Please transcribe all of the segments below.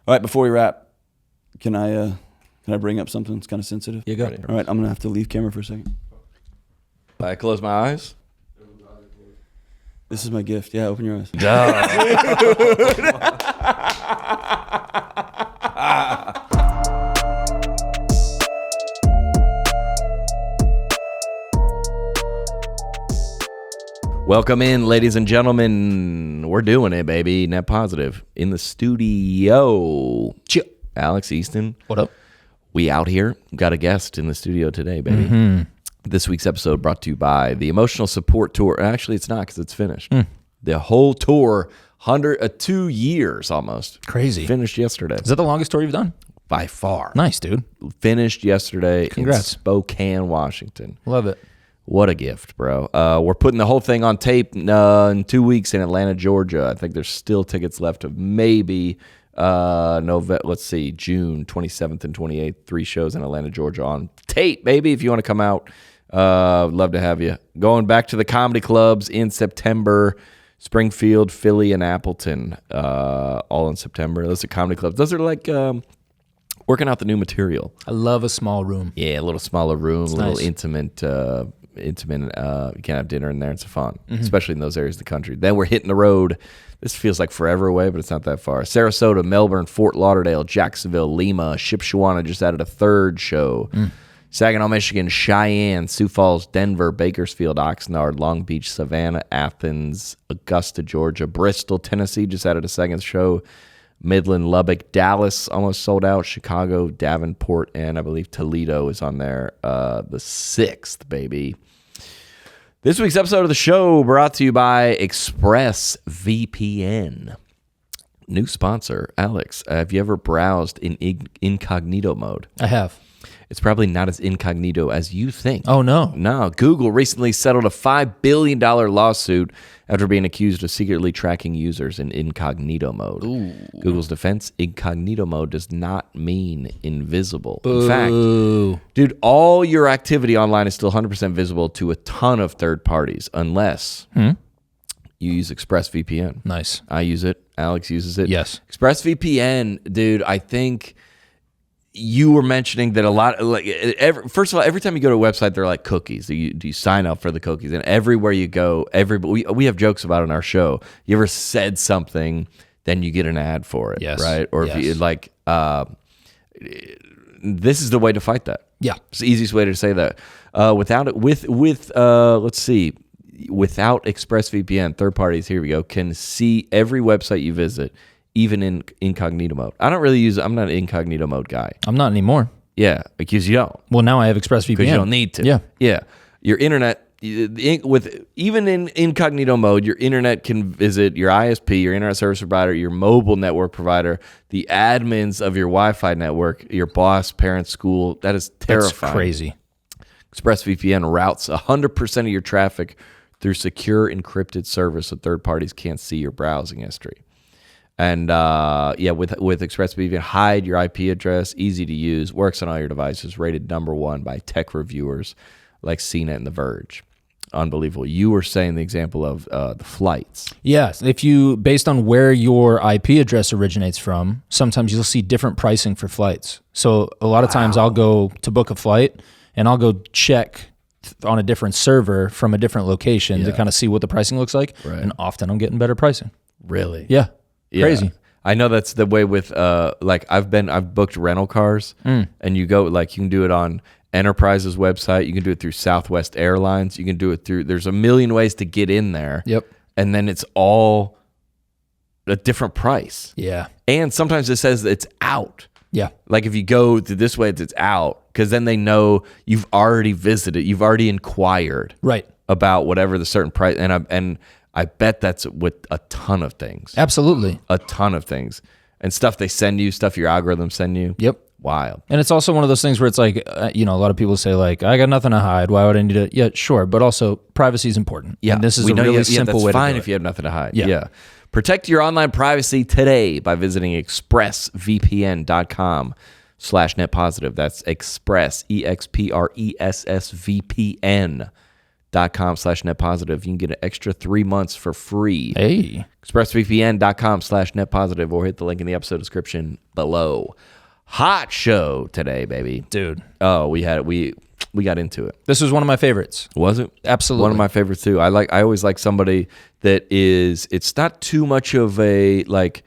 All right, before we wrap, can I bring up something that's kind of sensitive? Yeah, go. All right, I'm going to have to leave camera for a second. I close my eyes. This is my gift. Yeah, open your eyes. Welcome in, ladies and gentlemen. We're doing it, baby. Net Positive in the studio. Alex Easton. What up? We out here. Got a guest in the studio today, baby. Mm-hmm. This week's episode brought to you by the Emotional Support Tour. Actually, it's not because it's finished. The whole tour, 2 years almost. Crazy. Finished yesterday. Is that the longest tour you've done? By far. Nice, dude. Finished yesterday. Congrats. In Spokane, Washington. Love it. What a gift, bro. We're putting the whole thing on tape in 2 weeks in Atlanta, Georgia. I think there's still tickets left of maybe June 27th and 28th. 3 shows in Atlanta, Georgia on tape, baby. If you want to come out, love to have you. Going back to the comedy clubs in September, Springfield, Philly, and Appleton, all in September. Those are comedy clubs. Those are like working out the new material. I love a small room. Yeah, a little smaller room, It's a little nice. intimate. You can have dinner in there. It's fun, especially in those areas of the country. Then we're hitting the road. This feels like forever away, but it's not that far. Sarasota, Melbourne, Fort Lauderdale, Jacksonville, Lima, Shipshewana just added a 3rd show. Saginaw, Michigan, Cheyenne, Sioux Falls, Denver, Bakersfield, Oxnard, Long Beach, Savannah, Athens, Augusta, Georgia, Bristol, Tennessee just added a 2nd show. Midland, Lubbock, Dallas almost sold out. Chicago, Davenport, and I believe Toledo is on there the 6th, baby. This week's episode of the show brought to you by ExpressVPN. New sponsor, Alex. Have you ever browsed in incognito mode? I have. It's probably not as incognito as you think. Oh, no. No. Google recently settled a $5 billion lawsuit after being accused of secretly tracking users in incognito mode. Ooh. Google's defense, incognito mode does not mean invisible. Boo. In fact, dude, all your activity online is still 100% visible to a ton of third parties unless you use ExpressVPN. Nice. I use it. Alex uses it. Yes. ExpressVPN, dude, I think you were mentioning that a lot, first of all, every time you go to a website, they're like cookies. Do you sign up for the cookies? And everywhere you go, we have jokes about it on our show. You ever said something, then you get an ad for it, Yes. right? Or Yes. if you this is the way to fight that. Yeah. It's the easiest way to say that. Without ExpressVPN, third parties, here we go, can see every website you visit, even in incognito mode. I don't really use it. I'm not an incognito mode guy. I'm not anymore. Yeah, because you don't. Well, now I have ExpressVPN. Because you don't need to. Yeah. Yeah. Your internet, even in incognito mode, your internet can visit your ISP, your internet service provider, your mobile network provider, the admins of your Wi-Fi network, your boss, parent, school. That is terrifying. That's crazy. ExpressVPN routes 100% of your traffic through secure encrypted service so third parties can't see your browsing history. And with ExpressVPN, hide your IP address, easy to use, works on all your devices, rated #1 by tech reviewers like CNET and The Verge. Unbelievable. You were saying the example of the flights. Yes. If you, based on where your IP address originates from, sometimes you'll see different pricing for flights. So a lot of times I'll go to book a flight and I'll go check on a different server from a different location to kind of see what the pricing looks like. Right. And often I'm getting better pricing. Really? Yeah. Yeah. Crazy. I know that's the way with I've booked rental cars and you go you can do it on Enterprise's website, you can do it through Southwest Airlines, you can do it through, there's a million ways to get in there. Yep. And then it's all a different price. Yeah. And sometimes it says it's out. Yeah. Like if you go to this way, it's out because then they know you've already visited, you've already inquired Right. about whatever the certain price. And I bet that's with a ton of things. Absolutely. A ton of things. And stuff they send you, stuff your algorithms send you. Yep. Wild. And it's also one of those things where it's like, a lot of people say like, I got nothing to hide. Why would I need to? Yeah, sure. But also privacy is important. Yeah. And this is a really simple way to do it. That's fine if you have nothing to hide. Yeah. Yeah. Protect your online privacy today by visiting expressvpn.com/netpositive. That's express, EXPRESSVPN.com/netpositive. expressvpn.com/netpositive. You can get an extra 3 months for free. Hey. expressvpn.com/netpositive, or hit the link in the episode description below. Hot show today, baby. Dude. Oh, we got into it. This was one of my favorites. Was it? Absolutely. One of my favorites too. I always like somebody that is, it's not too much of a, like,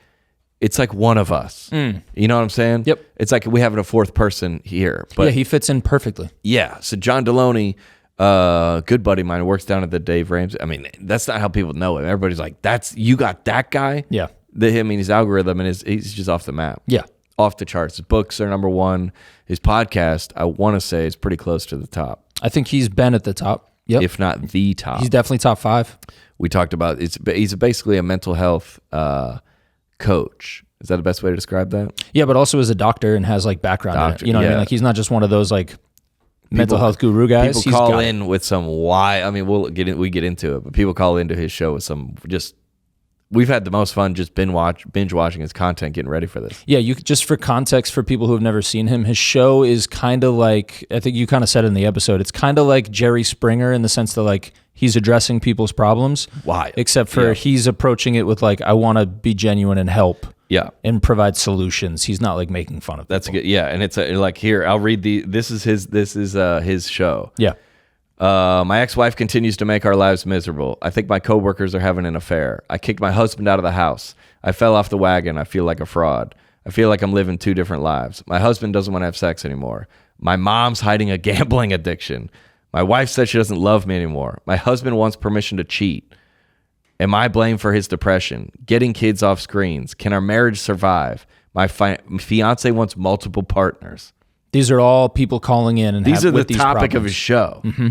it's like one of us. You know what I'm saying? Yep. It's like we having a fourth person here. But yeah, he fits in perfectly. yeah. So John Delony, good buddy of mine, works down at the Dave Ramsey. I mean, that's not how people know him. Everybody's like, you got that guy? Yeah. His algorithm, and he's just off the map. Yeah. Off the charts. His books are number one. His podcast, I want to say, is pretty close to the top. I think he's been at the top. Yep. If not the top. He's definitely top 5. We talked about he's basically a mental health coach. Is that the best way to describe that? Yeah, but also is a doctor and has like background in it. You know what I mean? Like he's not just one of those like mental health guru guys. People call in with some I mean, we get into it, but people call into his show with some just. We've had the most fun just binge watching his content, getting ready for this. Yeah, just for context for people who have never seen him, his show is kind of like, I think you kind of said in the episode, it's kind of like Jerry Springer in the sense that like he's addressing people's problems. Why? Except for he's approaching it with like, I want to be genuine and help. Yeah. And provide solutions. He's not like making fun of people. That's good. Yeah, and it's like here, I'll read this is his show. Yeah. My ex-wife continues to make our lives miserable. I think my coworkers are having an affair. I kicked my husband out of the house. I fell off the wagon. I feel like a fraud. I feel like I'm living 2 different lives. My husband doesn't want to have sex anymore. My mom's hiding a gambling addiction. My wife said she doesn't love me anymore. My husband wants permission to cheat. Am I blamed for his depression? Getting kids off screens. Can our marriage survive? My fiance wants multiple partners. These are all people calling in and these are the these topic problems. of his show. Mm-hmm.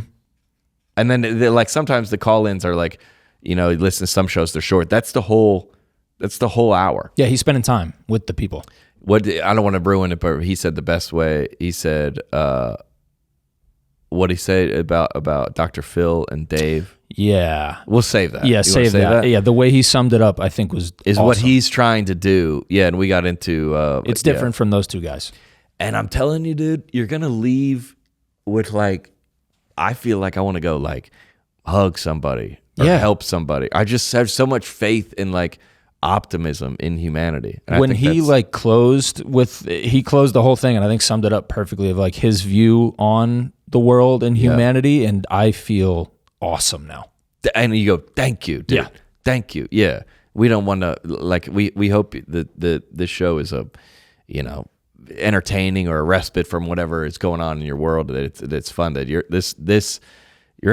And then like sometimes the call-ins are like, you know, you listen to some shows, they're short. That's the whole hour. Yeah, he's spending time with the people. I don't want to ruin it, but he said the best way. He said, what he said about Dr. Phil and Dave. Yeah. We'll save that. Yeah, save that. Yeah, the way he summed it up, I think is awesome. What he's trying to do. Yeah, and we got into... it's different from those two guys. And I'm telling you, dude, you're going to leave with like... I feel like I want to go like hug somebody or help somebody. I just have so much faith in like optimism in humanity. And when he like closed the whole thing and I think summed it up perfectly of like his view on the world and humanity. And I feel awesome now. And you go, thank you, dude. Yeah. Thank you. Yeah. We don't want to like, we hope that this show is a, you know, entertaining or a respite from whatever is going on in your world. That it's fun that you're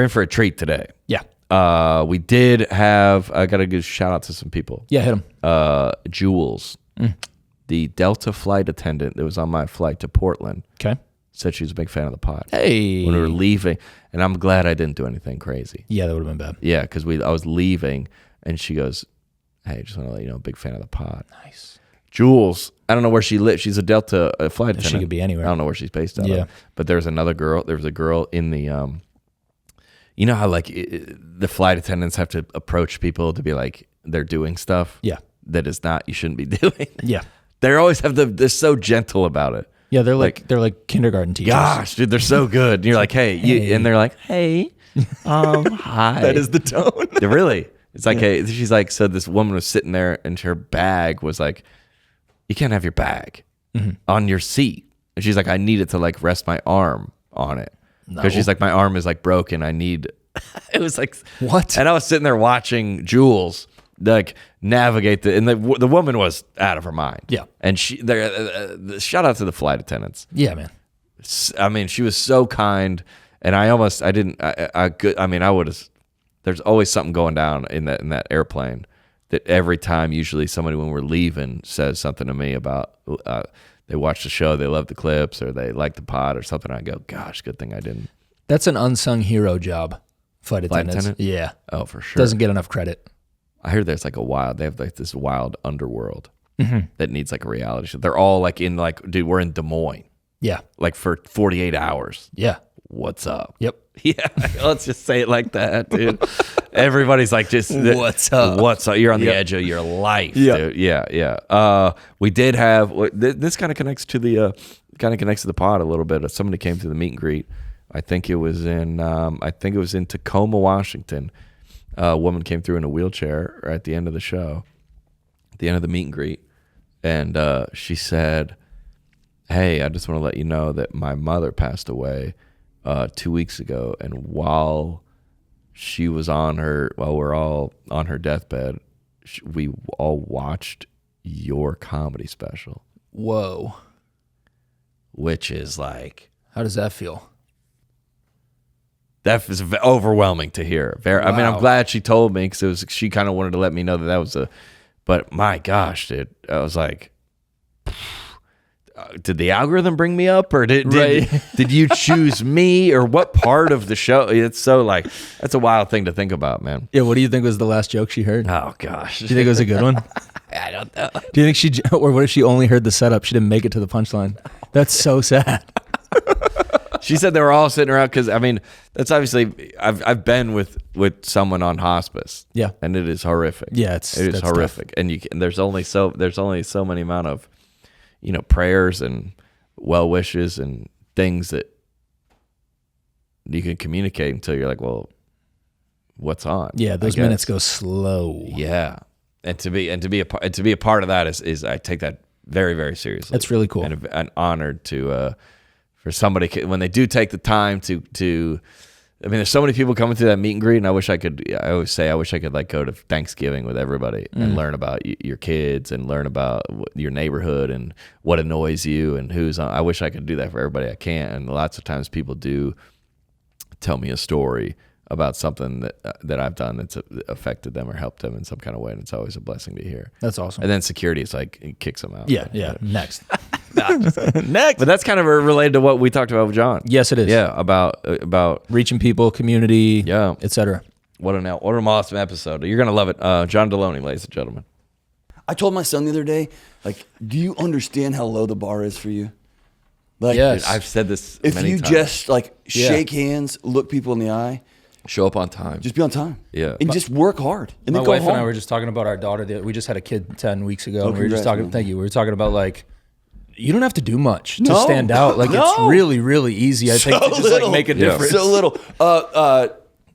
in for a treat today. Yeah. We did have, I got to give a shout out to some people. Yeah, hit them. Jules, the Delta flight attendant that was on my flight to Portland. Okay. Said she was a big fan of the pod. Hey. When we were leaving, and I'm glad I didn't do anything crazy. Yeah, that would have been bad. Yeah, because I was leaving, and she goes, "Hey, just want to let you know, big fan of the pod." Nice. Jules, I don't know where she lives. She's a Delta flight attendant. She could be anywhere. I don't know where she's based out of. But there's another girl. There was a girl in the, you know how like the flight attendants have to approach people to be like they're doing stuff. Yeah. That is not, you shouldn't be doing. Yeah. They always have they're so gentle about it. Yeah, they're like kindergarten teachers. Gosh, dude, they're so good. And you're like, hey. And they're like, hey, hi. That is the tone. Really? It's like, hey, she's like, so this woman was sitting there and her bag was like, you can't have your bag on your seat. And she's like, I need it to like rest my arm on it. Because she's like, my arm is like broken. I need, it was like, what? And I was sitting there watching Jules like navigate and the woman was out of her mind. Yeah. And shout out to the flight attendants. Yeah, man. I mean, she was so kind, and I would have. There's always something going down in that airplane. That every time, usually somebody when we're leaving says something to me about they watch the show, they love the clips, or they like the pod, or something. I go, gosh, good thing I didn't. That's an unsung hero job. Flight attendant. Yeah. Oh, for sure. Doesn't get enough credit. I heard there's like they have like this wild underworld that needs like a reality show. They're all like in like, dude, we're in Des Moines. Yeah. Like for 48 hours. Yeah. What's up? Yep. Yeah. Let's just say it like that, dude. Everybody's like, just what's up? What's up? You're on the edge of your life, dude. Yeah. Yeah. We did have, this kind of connects to the pod a little bit. Somebody came to the meet and greet. I think it was in Tacoma, Washington. A woman came through in a wheelchair at the end of the show, at the end of the meet and greet, and she said, "Hey, I just want to let you know that my mother passed away 2 weeks ago, and while we're all on her deathbed, we all watched your comedy special." Whoa. Which is like, How does that feel? that is overwhelming to hear. I mean, I'm glad she told me, because she kind of wanted to let me know that was but my gosh, dude, I was like, did the algorithm bring me up, or did you choose me, or what part of the show? It's so like, that's a wild thing to think about, man. Yeah, what do you think was the last joke she heard? Oh gosh. Do you think it was a good one? I don't know. Do you think or what if she only heard the setup? She didn't make it to the punchline. That's so sad. She said they were all sitting around, because I mean, that's obviously, I've been with someone on hospice. Yeah. And it is horrific. Yeah, it is horrific. Tough. And there's only so many amount of, prayers and well wishes and things that you can communicate until you're like, well, what's on? Yeah, those minutes go slow. Yeah. And to be a part of that is I take that very, very seriously. That's really cool. And I'm honored to for somebody, when they do take the time to I mean, there's so many people coming through that meet and greet, and I wish I could like go to Thanksgiving with everybody and learn about your kids and learn about your neighborhood and what annoys you and who's on. I wish I could do that for everybody. I can't. And lots of times people do tell me a story about something that I've done that's affected them or helped them in some kind of way, and it's always a blessing to hear. That's awesome. And then security is like, it kicks them out. Yeah. Next. Next. But that's kind of related to what we talked about with John. Yes, it is. Yeah, about reaching people, community, yeah, etc. What an awesome episode. You're going to love it. John Delony, ladies and gentlemen. I told my son the other day, like, do you understand how low the bar is for you? Like, yes. I've said this if many you times. just like shake hands, look people in the eye, show up on time. just be on time. Yeah. And just work hard. And My then go wife home. and I were just talking about our daughter. We just had a kid 10 weeks ago. Oh, And we were just congrats, talking. man. Thank you. We were talking about like, you don't have to do much to No. stand out. Like No. it's really, really easy. I think to just like make a difference. So little.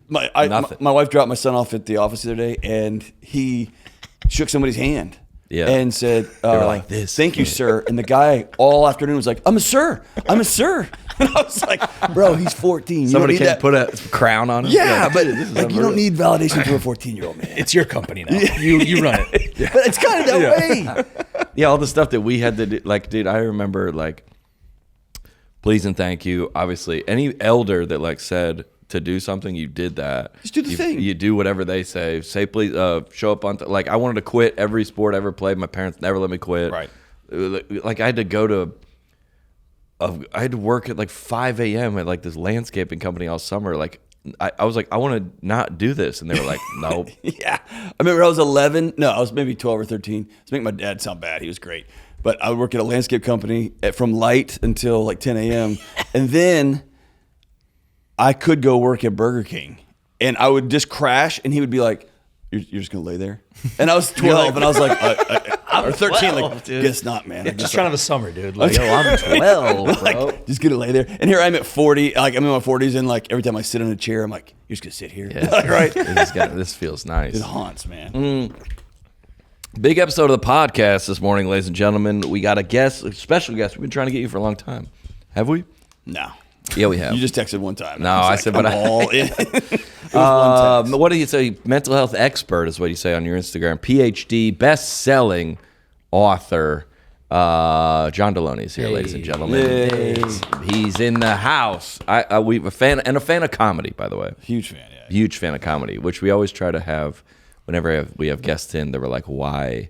Nothing. My wife dropped my son off at the office the other day, and he shook somebody's hand. Yeah. And said, were like this. "Thank you, sir." And the guy all afternoon was like, "I'm a sir. I'm a sir." And I was like, "Bro, he's 14. You Somebody don't need can't that. put a crown on him. Yeah, but this is like, you don't need validation from a 14-year-old man. It's your company now. You run it. But it's kind of that way. Yeah, all the stuff that we had to do. Like, dude, I remember like, please and thank you. Obviously, any elder that like said to do something, you did that. Just do the thing. You do whatever they say. Say please, show up on. Like, I wanted to quit every sport I ever played. My parents never let me quit. Right. Like I had to go to. I had to work at like 5 a.m. at like this landscaping company all summer. Like I was like, I want to not do this, and they were like, no. Yeah. I remember I was 11. No, I was maybe 12 or 13. I was making my dad sound bad. He was great. But I would work at a landscape company from light until like 10 a.m. And then I could go work at Burger King. And I would just crash, and he would be like, you're just going to lay there? And I was 12, and I was like, or 13, 12, like, dude. guess not, man. Just trying to have a summer, dude. Like, Yo, I'm 12, bro. like, just gonna lay there. And here I'm at 40. Like, I'm in my 40s, and like every time I sit in a chair, I'm like, you're just gonna sit here. Yeah. Like, right? This feels nice. It haunts, man. Big episode of the podcast this morning, ladies and gentlemen. We got a special guest. We've been trying to get you for a long time. Have we? No. Yeah, we have. You just texted one time. No, I I was said, like, but I'm I- all in. It was one text. What do you say? Mental health expert is what you say on your Instagram. PhD, best-selling author. John Delony is here, ladies and gentlemen. Yay. He's in the house. We a fan of comedy, by the way. Huge fan, yeah. Huge fan of comedy, which we always try to have whenever we have guests in. They were like, why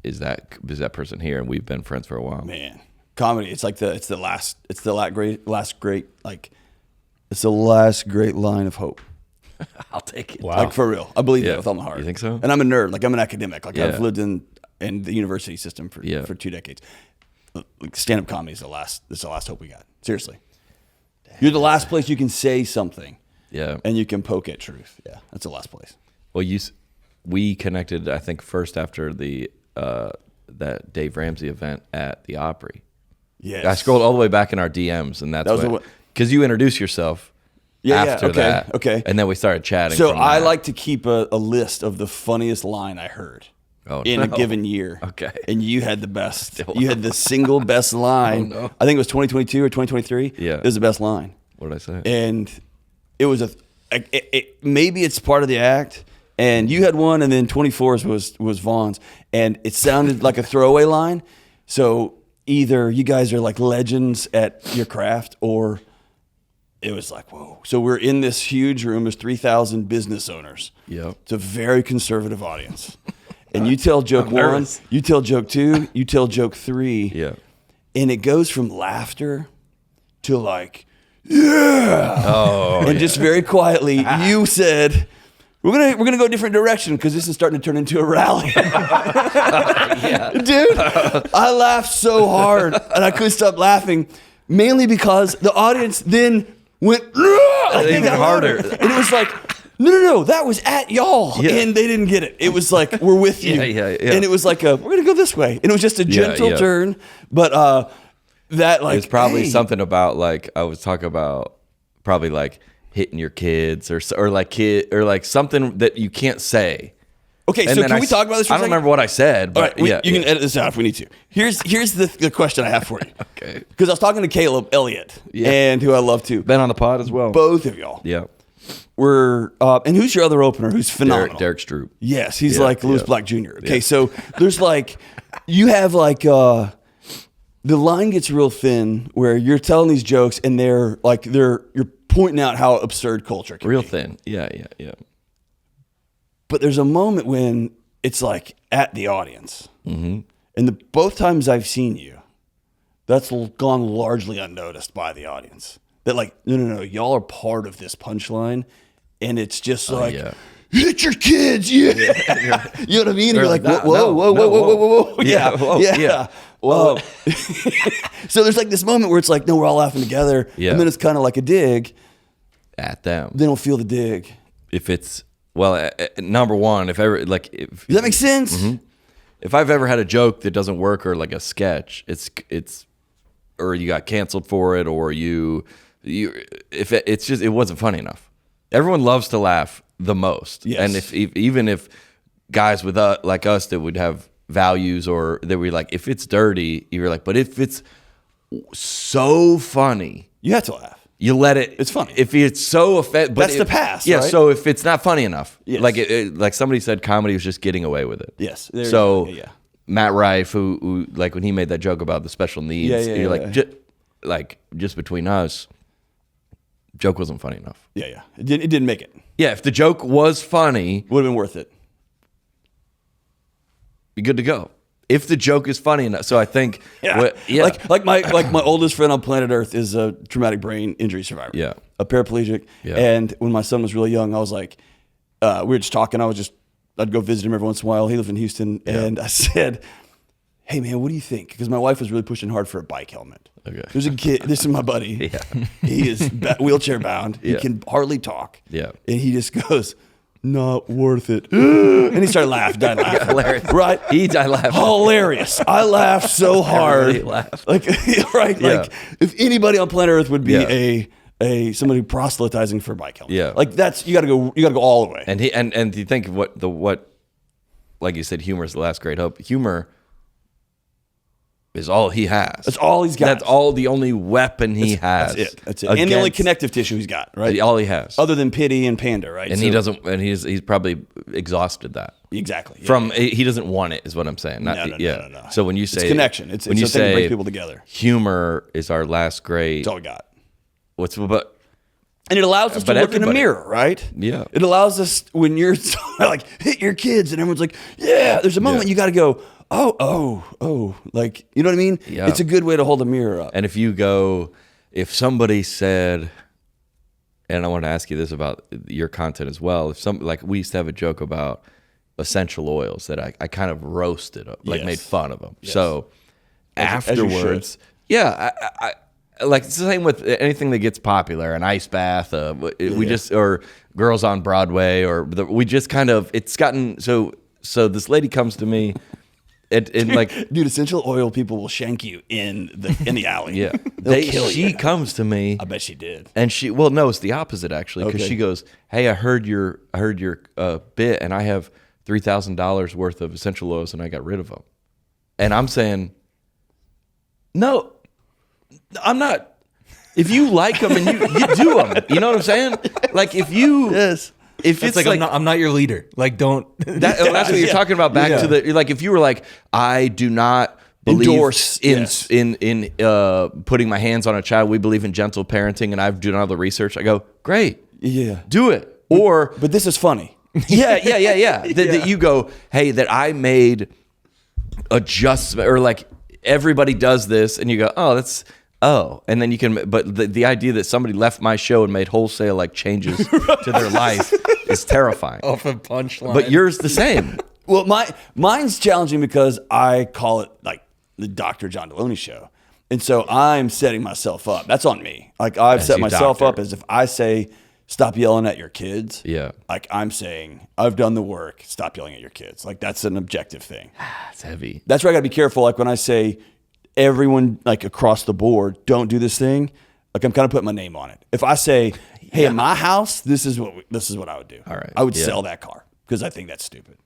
is that person here? And we've been friends for a while. Man, comedy. It's the last great line of hope. I'll take it. Wow. Like, for real. I believe Yeah. that with all my heart. You think so? And I'm a nerd. Like, I'm an academic. Like, Yeah. I've lived in the university system for 2 decades. Like, stand-up comedy is the last hope we got. Seriously. You're the last place you can say something. Yeah. And you can poke at truth. Yeah, that's the last place. Well, we connected, I think, first after the that Dave Ramsey event at the Opry. Yes. I scrolled all the way back in our DMs, and that's That was when, the one. because you introduce yourself after that. Okay. And then we started chatting. So from I that. like to keep a list of the funniest line I heard in a given year. Okay. And you had the best. You had the single best line. Oh, no. I think it was 2022 or 2023. Yeah. It was the best line. What did I say? And it was maybe it's part of the act. And you had one, and then 24's was Vaughn's, and it sounded like a throwaway line. So either you guys are like legends at your craft, or it was like, whoa. So we're in this huge room. There's 3,000 business owners. Yep. It's a very conservative audience. And you tell joke one, you tell joke two, you tell joke three. Yeah. And it goes from laughter to like, yeah. Oh, and just very quietly, you said, we're gonna go a different direction because this is starting to turn into a rally. Dude, I laughed so hard and I couldn't stop laughing, mainly because the audience then went even harder. And it was like, no, that was at y'all, and they didn't get it. It was like, we're with you, and it was like, we're gonna go this way, and it was just a gentle turn, but that like it's probably something about like I was talking about, probably like hitting your kids or like something that you can't say. Okay, so can we talk about this for a I don't second? remember what I said, but all right, you can edit this out if we need to. Here's the question I have for you. Okay. Because I was talking to Caleb Elliott, and who I love too. been on the pod as well. Both of y'all. Yeah. Were and who's your other opener? Who's phenomenal? Derek Stroop. Yes, he's like Lewis Black Jr. Okay, so there's like you have like the line gets real thin where you're telling these jokes and you're pointing out how absurd culture can Real be. thin. Yeah. But there's a moment when it's like at the audience. Mm-hmm. And both times I've seen you, that's gone largely unnoticed by the audience. That like, no, y'all are part of this punchline. And it's just like, hit your kids, you know what I mean? And you're like, whoa. Yeah. Whoa. So there's like this moment where it's like, no, we're all laughing together. Yeah. And then it's kind of like a dig. At them. They don't feel the dig. If it's, well, number one, if ever, like, Does that make sense? Mm-hmm. If I've ever had a joke that doesn't work or like a sketch, it's, or you got canceled for it, or if it's just, it wasn't funny enough. Everyone loves to laugh the most. Yes. And even if guys with like us that would have values or that we like, if it's dirty, you're like, but if it's so funny, You have to laugh. you let it. It's funny. If it's so offensive, That's the past, Yeah. right? So if it's not funny enough, Yes. like like somebody said, comedy was just getting away with it. Yes. So Yeah. Matt Rife, who like when he made that joke about the special needs, you're like, just between us, joke wasn't funny enough. Yeah. It didn't make it. Yeah. If the joke was funny, Would have been worth it. be good to go. If the joke is funny enough, so I think, Like my oldest friend on planet Earth is a traumatic brain injury survivor. Yeah. A paraplegic. Yeah. And when my son was really young, I was like, we were just talking. I'd go visit him every once in a while. He lived in Houston, and I said, "Hey man, what do you think?" Because my wife was really pushing hard for a bike helmet. Okay. There's a kid. This is my buddy. Yeah. He is wheelchair bound. He Yeah. can hardly talk. Yeah. And he just goes, "Not worth it." And he started laughing. Died laughing. Hilarious. Right? I laughed. Hilarious. I laughed so hard. really laughed. Like, right? Yeah. Like, if anybody on planet Earth would be Yeah. somebody proselytizing for a bike helmet. Yeah. Like you gotta go all the way. And and you think what like you said, humor is the last great hope. Humor is all he has. That's all he's got. That's all the only weapon he has. That's it. And the only connective tissue he's got, right? All he has. Other than pity and pander, right? And he doesn't. And he's probably exhausted that. Exactly. Yeah. He doesn't want it, is what I'm saying. No. So when you say it's connection, it's when you something that say brings people together. humor is our last great. That's all we got. And it allows us to look in a mirror, right? Yeah. It allows us when you're like hit your kids and everyone's like, yeah. There's a moment you got to go, oh, like you know what I mean? Yeah. It's a good way to hold a mirror up. And if somebody said, and I want to ask you this about your content as well. Like we used to have a joke about essential oils that I kind of roasted, like made fun of them. Yes. So As you afterwards, I like it's the same with anything that gets popular, an ice bath, or Girls on Broadway, we just kind of, it's gotten, so this lady comes to me and like, dude, essential oil people will shank you in the alley. yeah, They'll kill she you. comes to me. I bet she did. And no, it's the opposite actually, because Okay. she goes, "Hey, I heard your bit, and I have $3,000 worth of essential oils, and I got rid of them." And I'm saying, "No, I'm not. If you like them and you do them, you know what I'm saying? Like if you, Yes. if It's it's like, I'm not your leader. Like, don't. that's what you're talking about. Back to the like, if you were like, I do not believe Endorse, in yes. in putting my hands on a child. We believe in gentle parenting, and I've done all the research. I go, great, Yeah. do it. Or But this is funny. yeah. That you go, hey, that I made adjustment, or like everybody does this, and you go, and then you can. But the idea that somebody left my show and made wholesale like changes to their life is terrifying. Off a punchline. But yours the same. Well, mine's challenging because I call it like the Dr. John Delony show. And so I'm setting myself up. That's on me. Like I've set your myself doctor. up as if I say, stop yelling at your kids. Yeah. Like I'm saying, I've done the work. Stop yelling at your kids. Like that's an objective thing. That's heavy. That's where I got to be careful. Like when I say everyone like across the board, don't do this thing. Like I'm kind of putting my name on it. If I say, hey, in my house, this is what I would do. All right. I would Yeah. sell that car because I think that's stupid.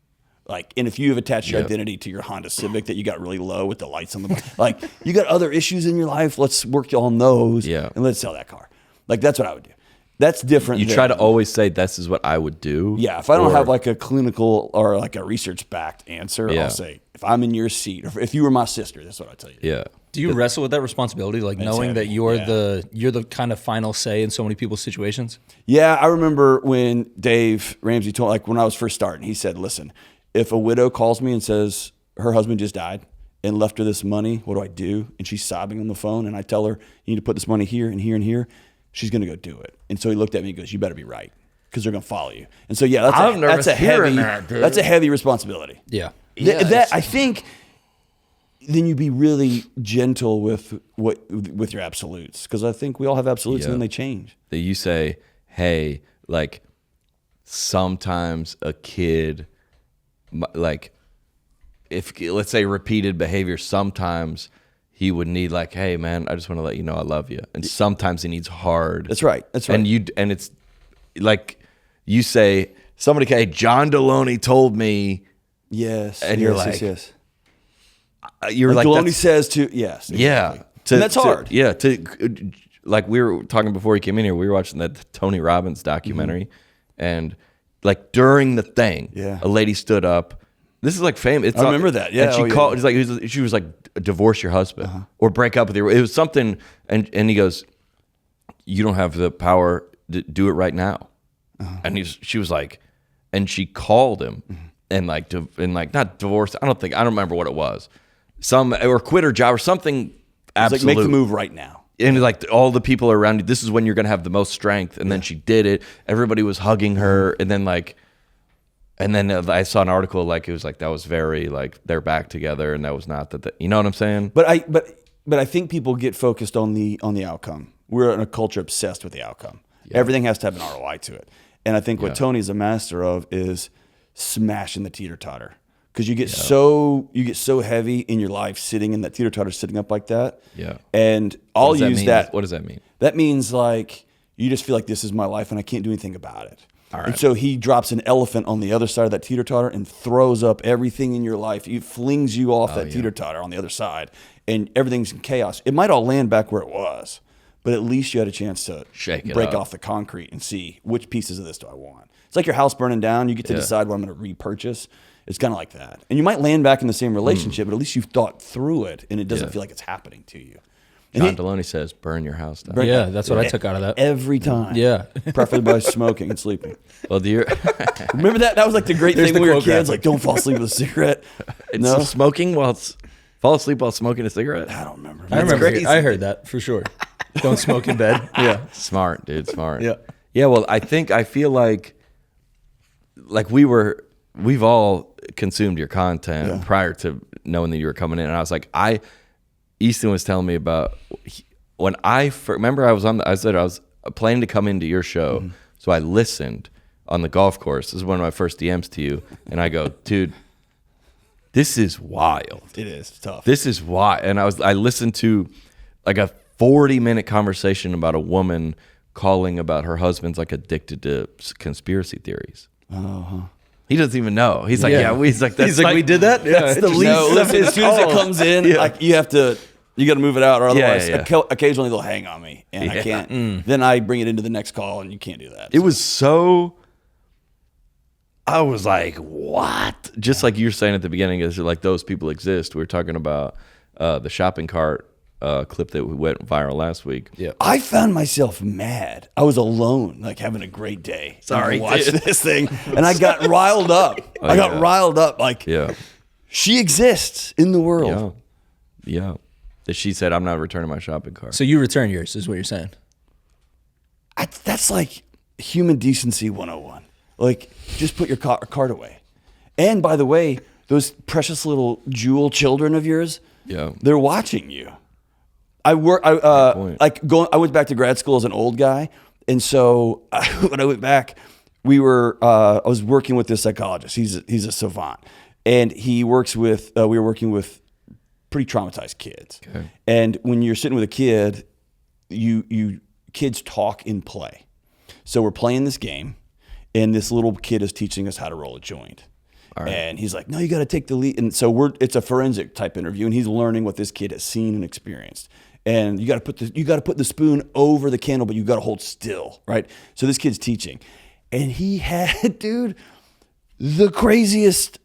Like, and if you have attached your Yep. identity to your Honda Civic that you got really low with the lights on the, like you got other issues in your life, let's work on those. Yeah. And let's sell that car. Like that's what I would do. That's different. You than, try to always say this is what I would do. yeah. If I don't or- have like a clinical or like a research backed answer, Yeah. I'll say, if I'm in your seat, or if you were my sister, that's what I tell you. yeah. Do you wrestle with that responsibility, like knowing heavy, that you're yeah. you're the kind of final say in so many people's situations? Yeah, I remember when Dave Ramsey told, like when I was first starting, he said, listen, if a widow calls me and says her husband just died and left her this money, what do I do? And she's sobbing on the phone and I tell her, you need to put this money here and here and here. She's going to go do it. And so he looked at me and goes, you better be right because they're going to follow you. And so, yeah, I'm nervous hearing that, dude. that's a heavy responsibility. Yeah. Yeah, That I think then you be really gentle with your absolutes because I think we all have absolutes and then they change. That you say, hey, like sometimes a kid, like if let's say repeated behavior, sometimes he would need like, hey man, I just want to let you know I love you. And sometimes he needs hard. That's right. That's right. And it's like you say, somebody, hey, John Delony told me, yes. and yes, you're yes, like, yes. You're like, Delony that's- says to yes, exactly. yeah, and that's hard. Yeah, like we were talking before he came in here, we were watching that Tony Robbins documentary, and like during the thing, Yeah. a lady stood up. This is like famous. I remember that, yeah. and she Oh, yeah. called. It's like she was like, divorce your husband or break up with your. It was something, and he goes, you don't have the power to do it right now, and she was like, and she called him and like not divorce. I don't remember what it was. Or quit her job or something. It's Absolute. like make the move right now. And like all the people around you, this is when you're gonna have the most strength. And then she did it. Everybody was hugging her, and then I saw an article like it was like that was very like they're back together, and that was not that. You know what I'm saying? But I think people get focused on the outcome. We're in a culture obsessed with the outcome. Everything has to have an ROI to it. And I think what Tony's a master of is smashing the teeter-totter. Because you get so heavy in your life sitting in that teeter-totter, sitting up like that. Yeah. And I'll use that. What does that mean? That means like you just feel like this is my life and I can't do anything about it. All right. And so he drops an elephant on the other side of that teeter-totter and throws up everything in your life. He flings you off that teeter-totter on the other side, and everything's in chaos. It might all land back where it was, but at least you had a chance to Shake it break up. off the concrete and see which pieces of this do I want. It's like your house burning down. You get to decide what I'm going to repurchase. It's kind of like that. And you might land back in the same relationship, but at least you've thought through it, and it doesn't feel like it's happening to you. And John Delony says, "Burn your house down." Yeah, that's what I took out of that. every time. Yeah. Preferably by smoking and sleeping. Well, do you? Remember that? That was like the great There's thing the when we were quote kids. graphic. Like, don't fall asleep with a cigarette. No, smoking fall asleep while smoking a cigarette. I don't remember. I remember. crazy. I heard that for sure. Don't smoke in bed. Yeah. Smart, dude. Smart. Yeah. Yeah. Well, I feel like we've all consumed your content prior to knowing that you were coming in, and I was like, Easton was telling me about when remember I was planning to come into your show, so I listened on the golf course. This is one of my first DMs to you, and I go, dude, this is wild. It is. It's tough. This is wild. And I listened to like a 40-minute conversation about a woman calling about her husband's like addicted to conspiracy theories. He doesn't even know. He's like, he's like, we did that. Yeah, that's the least. Listen, as soon as it comes in, like you got to move it out, or otherwise, occasionally they'll hang on me, and I can't. Then I bring it into the next call, and you can't do that. It was so. I was like, what? Just like you were saying at the beginning, is like those people exist. We were talking about the shopping cart clip that went viral last week. Yeah, I found myself mad. I was alone, like having a great day. Sorry, I watched this thing, and I got riled up. I got riled up. Like, she exists in the world. Yeah. That she said, I'm not returning my shopping cart. So you return yours, is what you're saying? That's like human decency 101. Like, just put your cart away. And by the way, those precious little jewel children of yours, they're watching you. I went back to grad school as an old guy, and so when I went back, I was working with this psychologist. He's a savant, and he works with. We were working with pretty traumatized kids, and when you're sitting with a kid, kids talk in play. So we're playing this game, and this little kid is teaching us how to roll a joint. Right. And he's like, no, you got to take the lead. And so it's a forensic type interview, and he's learning what this kid has seen and experienced. And you got to put the spoon over the candle, but you got to hold still, right? So this kid's teaching, and he had, dude, the craziest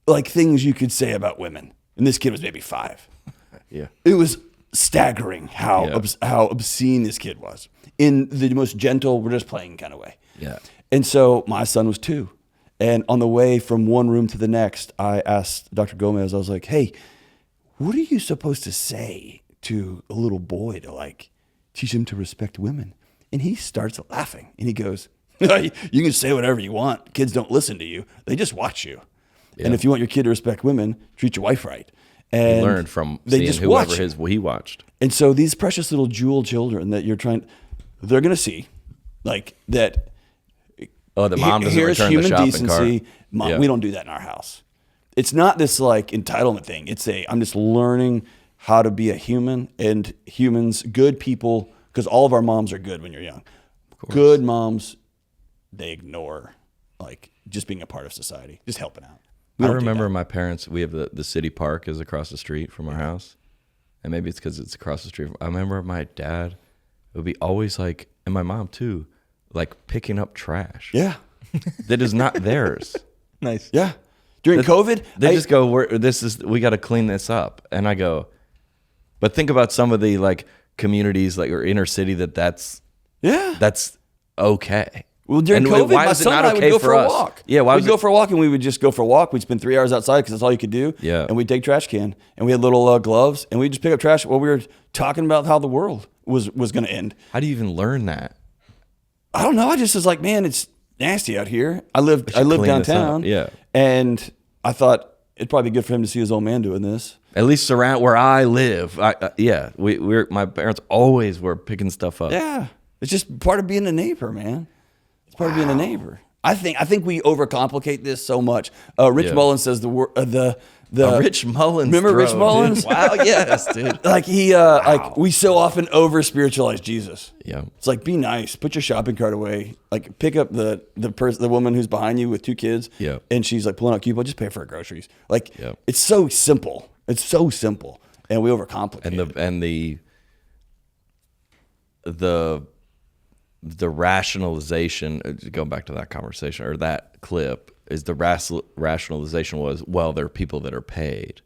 like things you could say about women. And this kid was maybe 5. Yeah, it was staggering how obscene this kid was in the most gentle, we're just playing kind of way. Yeah. And so my son was 2. And on the way from one room to the next, I asked Dr. Gomez, I was like, hey, what are you supposed to say to a little boy to like teach him to respect women? And he starts laughing and he goes, you can say whatever you want. Kids don't listen to you. They just watch you. Yeah. And if you want your kid to respect women, treat your wife right. And he learned from seeing whoever he watched. And so these precious little jewel children that they're going to see like that. Oh, the mom doesn't return the shopping cart. Mom, we don't do that in our house. It's not this like entitlement thing. I'm just learning how to be a human, and humans, good people, because all of our moms are good when you're young. Good moms, they ignore like just being a part of society, just helping out. I remember my parents, we have the city park is across the street from our house. And maybe it's because it's across the street. I remember my dad would be always like, and my mom too, like picking up trash. Yeah. That is not theirs. Nice. Yeah. During COVID, they just go, we got to clean this up. And I go, but think about some of the like communities like or inner city that's okay. Well, during COVID, my son and I would go for a walk. Yeah, we'd go for a walk, and we would just go for a walk. We'd spend 3 hours outside because that's all you could do. Yeah. And we'd take trash can, and we had little gloves, and we'd just pick up trash while we were talking about how the world was going to end. How do you even learn that? I don't know. I just was like, man, it's nasty out here. I live downtown. Yeah. And I thought it'd probably be good for him to see his old man doing this. At least around where I live. My parents always were picking stuff up. Yeah. It's just part of being a neighbor, man. It's part of being a neighbor. I think we overcomplicate this so much. Rich Mullins says Rich Mullins. Remember Rich Mullins? Wow, yes, dude. Like like we so often over spiritualize Jesus. Yeah. It's like, be nice, put your shopping cart away, like pick up the woman who's behind you with 2 kids. Yeah. And she's like pulling out coupons, just pay for her groceries. Like it's so simple. It's so simple, and we overcomplicate it. The rationalization, going back to that conversation or that clip, is the rationalization was, well, there are people that are paid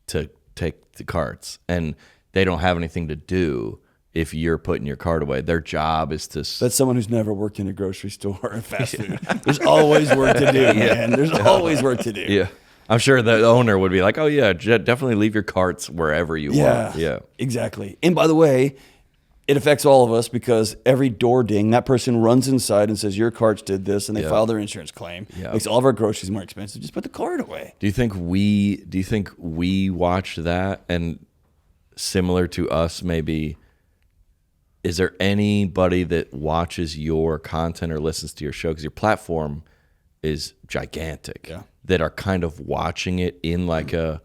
to take the carts, and they don't have anything to do if you're putting your cart away. Their job is to... That's someone who's never worked in a grocery store or fast food. There's always work to do, man. There's always work to do. Yeah. I'm sure the owner would be like, oh, yeah, definitely leave your carts wherever you want. Yeah, exactly. And by the way, it affects all of us because every door ding, that person runs inside and says, your carts did this, and they file their insurance claim. Makes all of our groceries more expensive. Just put the cart away. Do you think we watched that, and similar to us maybe, is there anybody that watches your content or listens to your show? Because your platform is gigantic. Yeah. That are kind of watching it in like at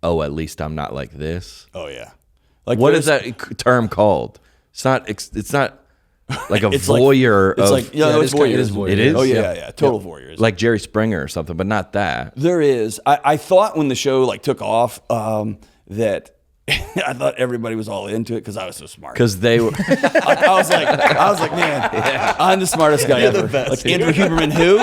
least I'm not like this. Oh yeah. Like What is that term called? It's not like a It's voyeur It's of like it's it is voyeurism. voyeur. It is? Oh yeah. Total voyeurism. like Jerry Springer or something, but not that. There is. I thought when the show like took off that I thought everybody was all into it because I was so smart. Because they were I was like, man, I'm the smartest guy ever. Like Andrew Huberman, who?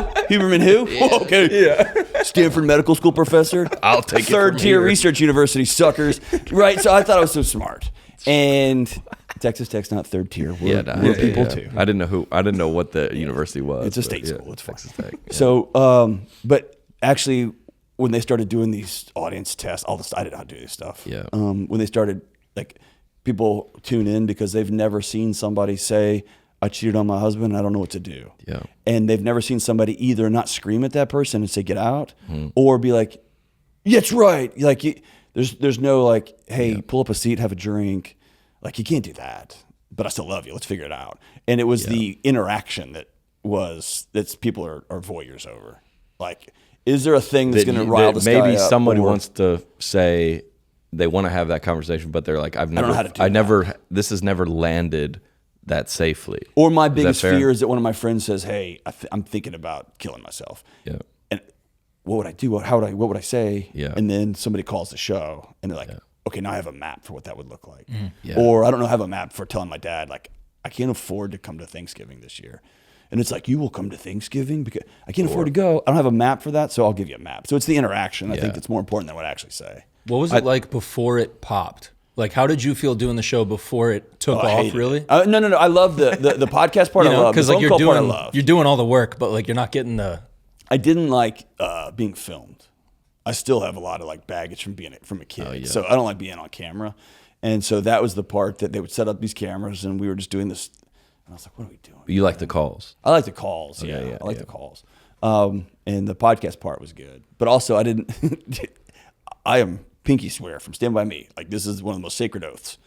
Yeah. Okay, yeah. Stanford Medical School professor. I'll take it from third tier here. research university suckers. Right. So I thought I was so smart, and Texas Tech's not third tier. We're people too. I didn't know what the university was. It's a but state school. It's Texas fine. Tech. Yeah. So, but actually, when they started doing these audience tests, I did not do this stuff. Yeah. When they started, like, people tune in because they've never seen somebody say, "I cheated on my husband. I don't know what to do." Yeah. And they've never seen somebody either not scream at that person and say, "Get out," or be like, "Yeah, it's right." Like, there's no like, "Hey, pull up a seat, have a drink." Like, you can't do that. But I still love you. Let's figure it out. And it was the interaction that people are voyeurs over. Like, is there a thing that's going to rile this guy up? Maybe somebody or- wants to say they want to have that conversation, but they're like, don't know how to do this has never landed that safely. Or my that biggest fair? fear is that one of my friends says, "Hey, I'm thinking about killing myself." Yeah. And what would I do? What would I say? Yeah. And then somebody calls the show and they're like, "Okay, now I have a map for what that would look like." Yeah. Or I don't know, have a map for telling my dad, like, "I can't afford to come to Thanksgiving this year." And it's like, "You will come to Thanksgiving?" Because I can't afford to go. I don't have a map for that, so I'll give you a map. So it's the interaction, I think, that's more important than what I actually say. What was it like before it popped? Like, how did you feel doing the show before it took I off? hated Really? it. No. I love the podcast part. I love because the like phone call part I love. you're doing all the work, but like you're not getting the. I didn't like being filmed. I still have a lot of like baggage from being from a kid, so I don't like being on camera. And so that was the part that they would set up these cameras, and we were just doing this. And I was like, "What are we doing?" You like the calls. I like the calls. Yeah, I like the calls. And the podcast part was good, but also I didn't. I am pinky swear from Stand By Me. Like, this is one of the most sacred oaths.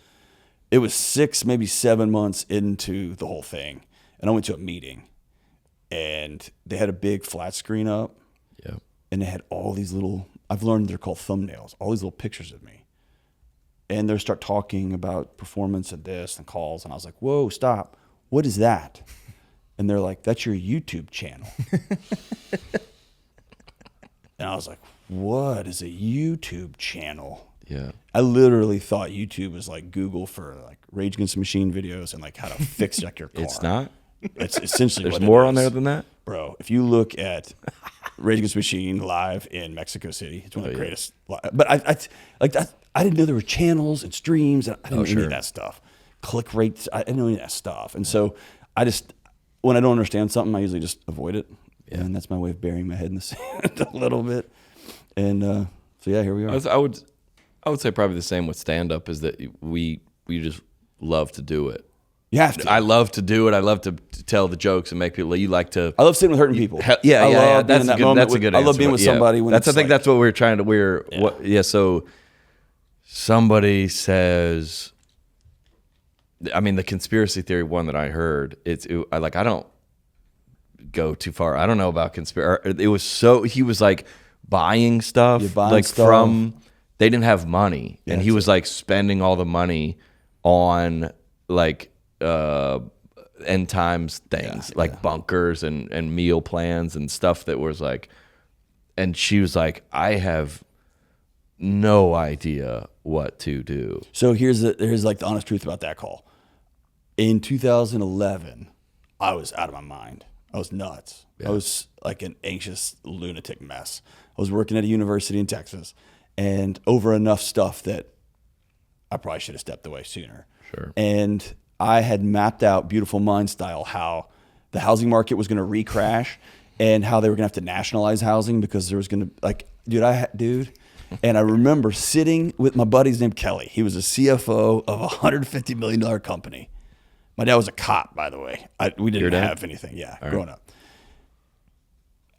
It was 6, maybe 7 months into the whole thing, and I went to a meeting, and they had a big flat screen up. Yeah. And they had all these little, I've learned they're called thumbnails, all these little pictures of me. And they start talking about performance and this and calls. And I was like, "Whoa, stop. What is that?" And they're like, "That's your YouTube channel." And I was like, "What is a YouTube channel?" Yeah. I literally thought YouTube was like Google for like Rage Against the Machine videos and like how to fix like your car. It's not. It's essentially There's what it more is. on there than that. Bro, if you look at Rage Against the Machine live in Mexico City, it's one of the greatest. But I didn't know there were channels and streams. And I didn't know any of that stuff. Click rates. I didn't know any of that stuff. And so I just, when I don't understand something, I usually just avoid it. Yeah. And that's my way of burying my head in the sand a little bit. And so yeah, here we are. I would say probably the same with stand up is that we just love to do it. You have to. I love to do it. I love to tell the jokes and make people. You like to. I love sitting with hurting people. Yeah. I love That's being in a that good. moment That's a with- good. I love answer, being but with somebody when that's. it's I think like- that's what we're trying to. So somebody says. I mean, the conspiracy theory one that I heard. I don't go too far. I don't know about conspiracy. It was so he was like buying stuff from. They didn't have money, and he was like spending all the money on like end times things, like bunkers and meal plans and stuff that was like. And she was like, "I have no idea what to do." So here's like the honest truth about that call. In 2011, I was out of my mind. I was nuts. I was like an anxious lunatic mess. I was working at a university in Texas and over enough stuff that I probably should have stepped away sooner. Sure. And I had mapped out Beautiful Mind style how the housing market was going to re-crash and how they were going to have to nationalize housing because there was going to, dude. And I remember sitting with my buddy's named Kelly. He was a CFO of a $150 million company. My dad was a cop, by the way. We didn't have anything. Yeah, growing up.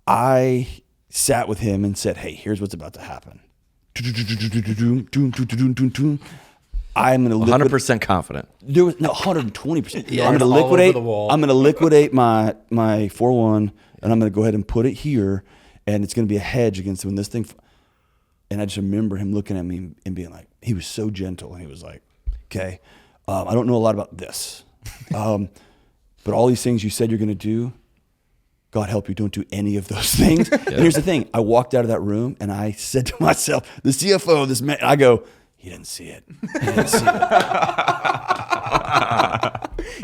I sat with him and said, "Hey, here's what's about to happen." I'm going to 100% confident. There was no 120%. Yeah, I'm going to all over liquidate. the wall. I'm going to liquidate my 4-1, and I'm going to go ahead and put it here, and it's going to be a hedge against when this thing. And I just remember him looking at me and being like, he was so gentle, and he was like, "Okay, I don't know a lot about this, but all these things you said you're going to do, God help you, don't do any of those things." And here's the thing: I walked out of that room, and I said to myself, "The CFO, this man," I go, "He didn't see it. He didn't see it."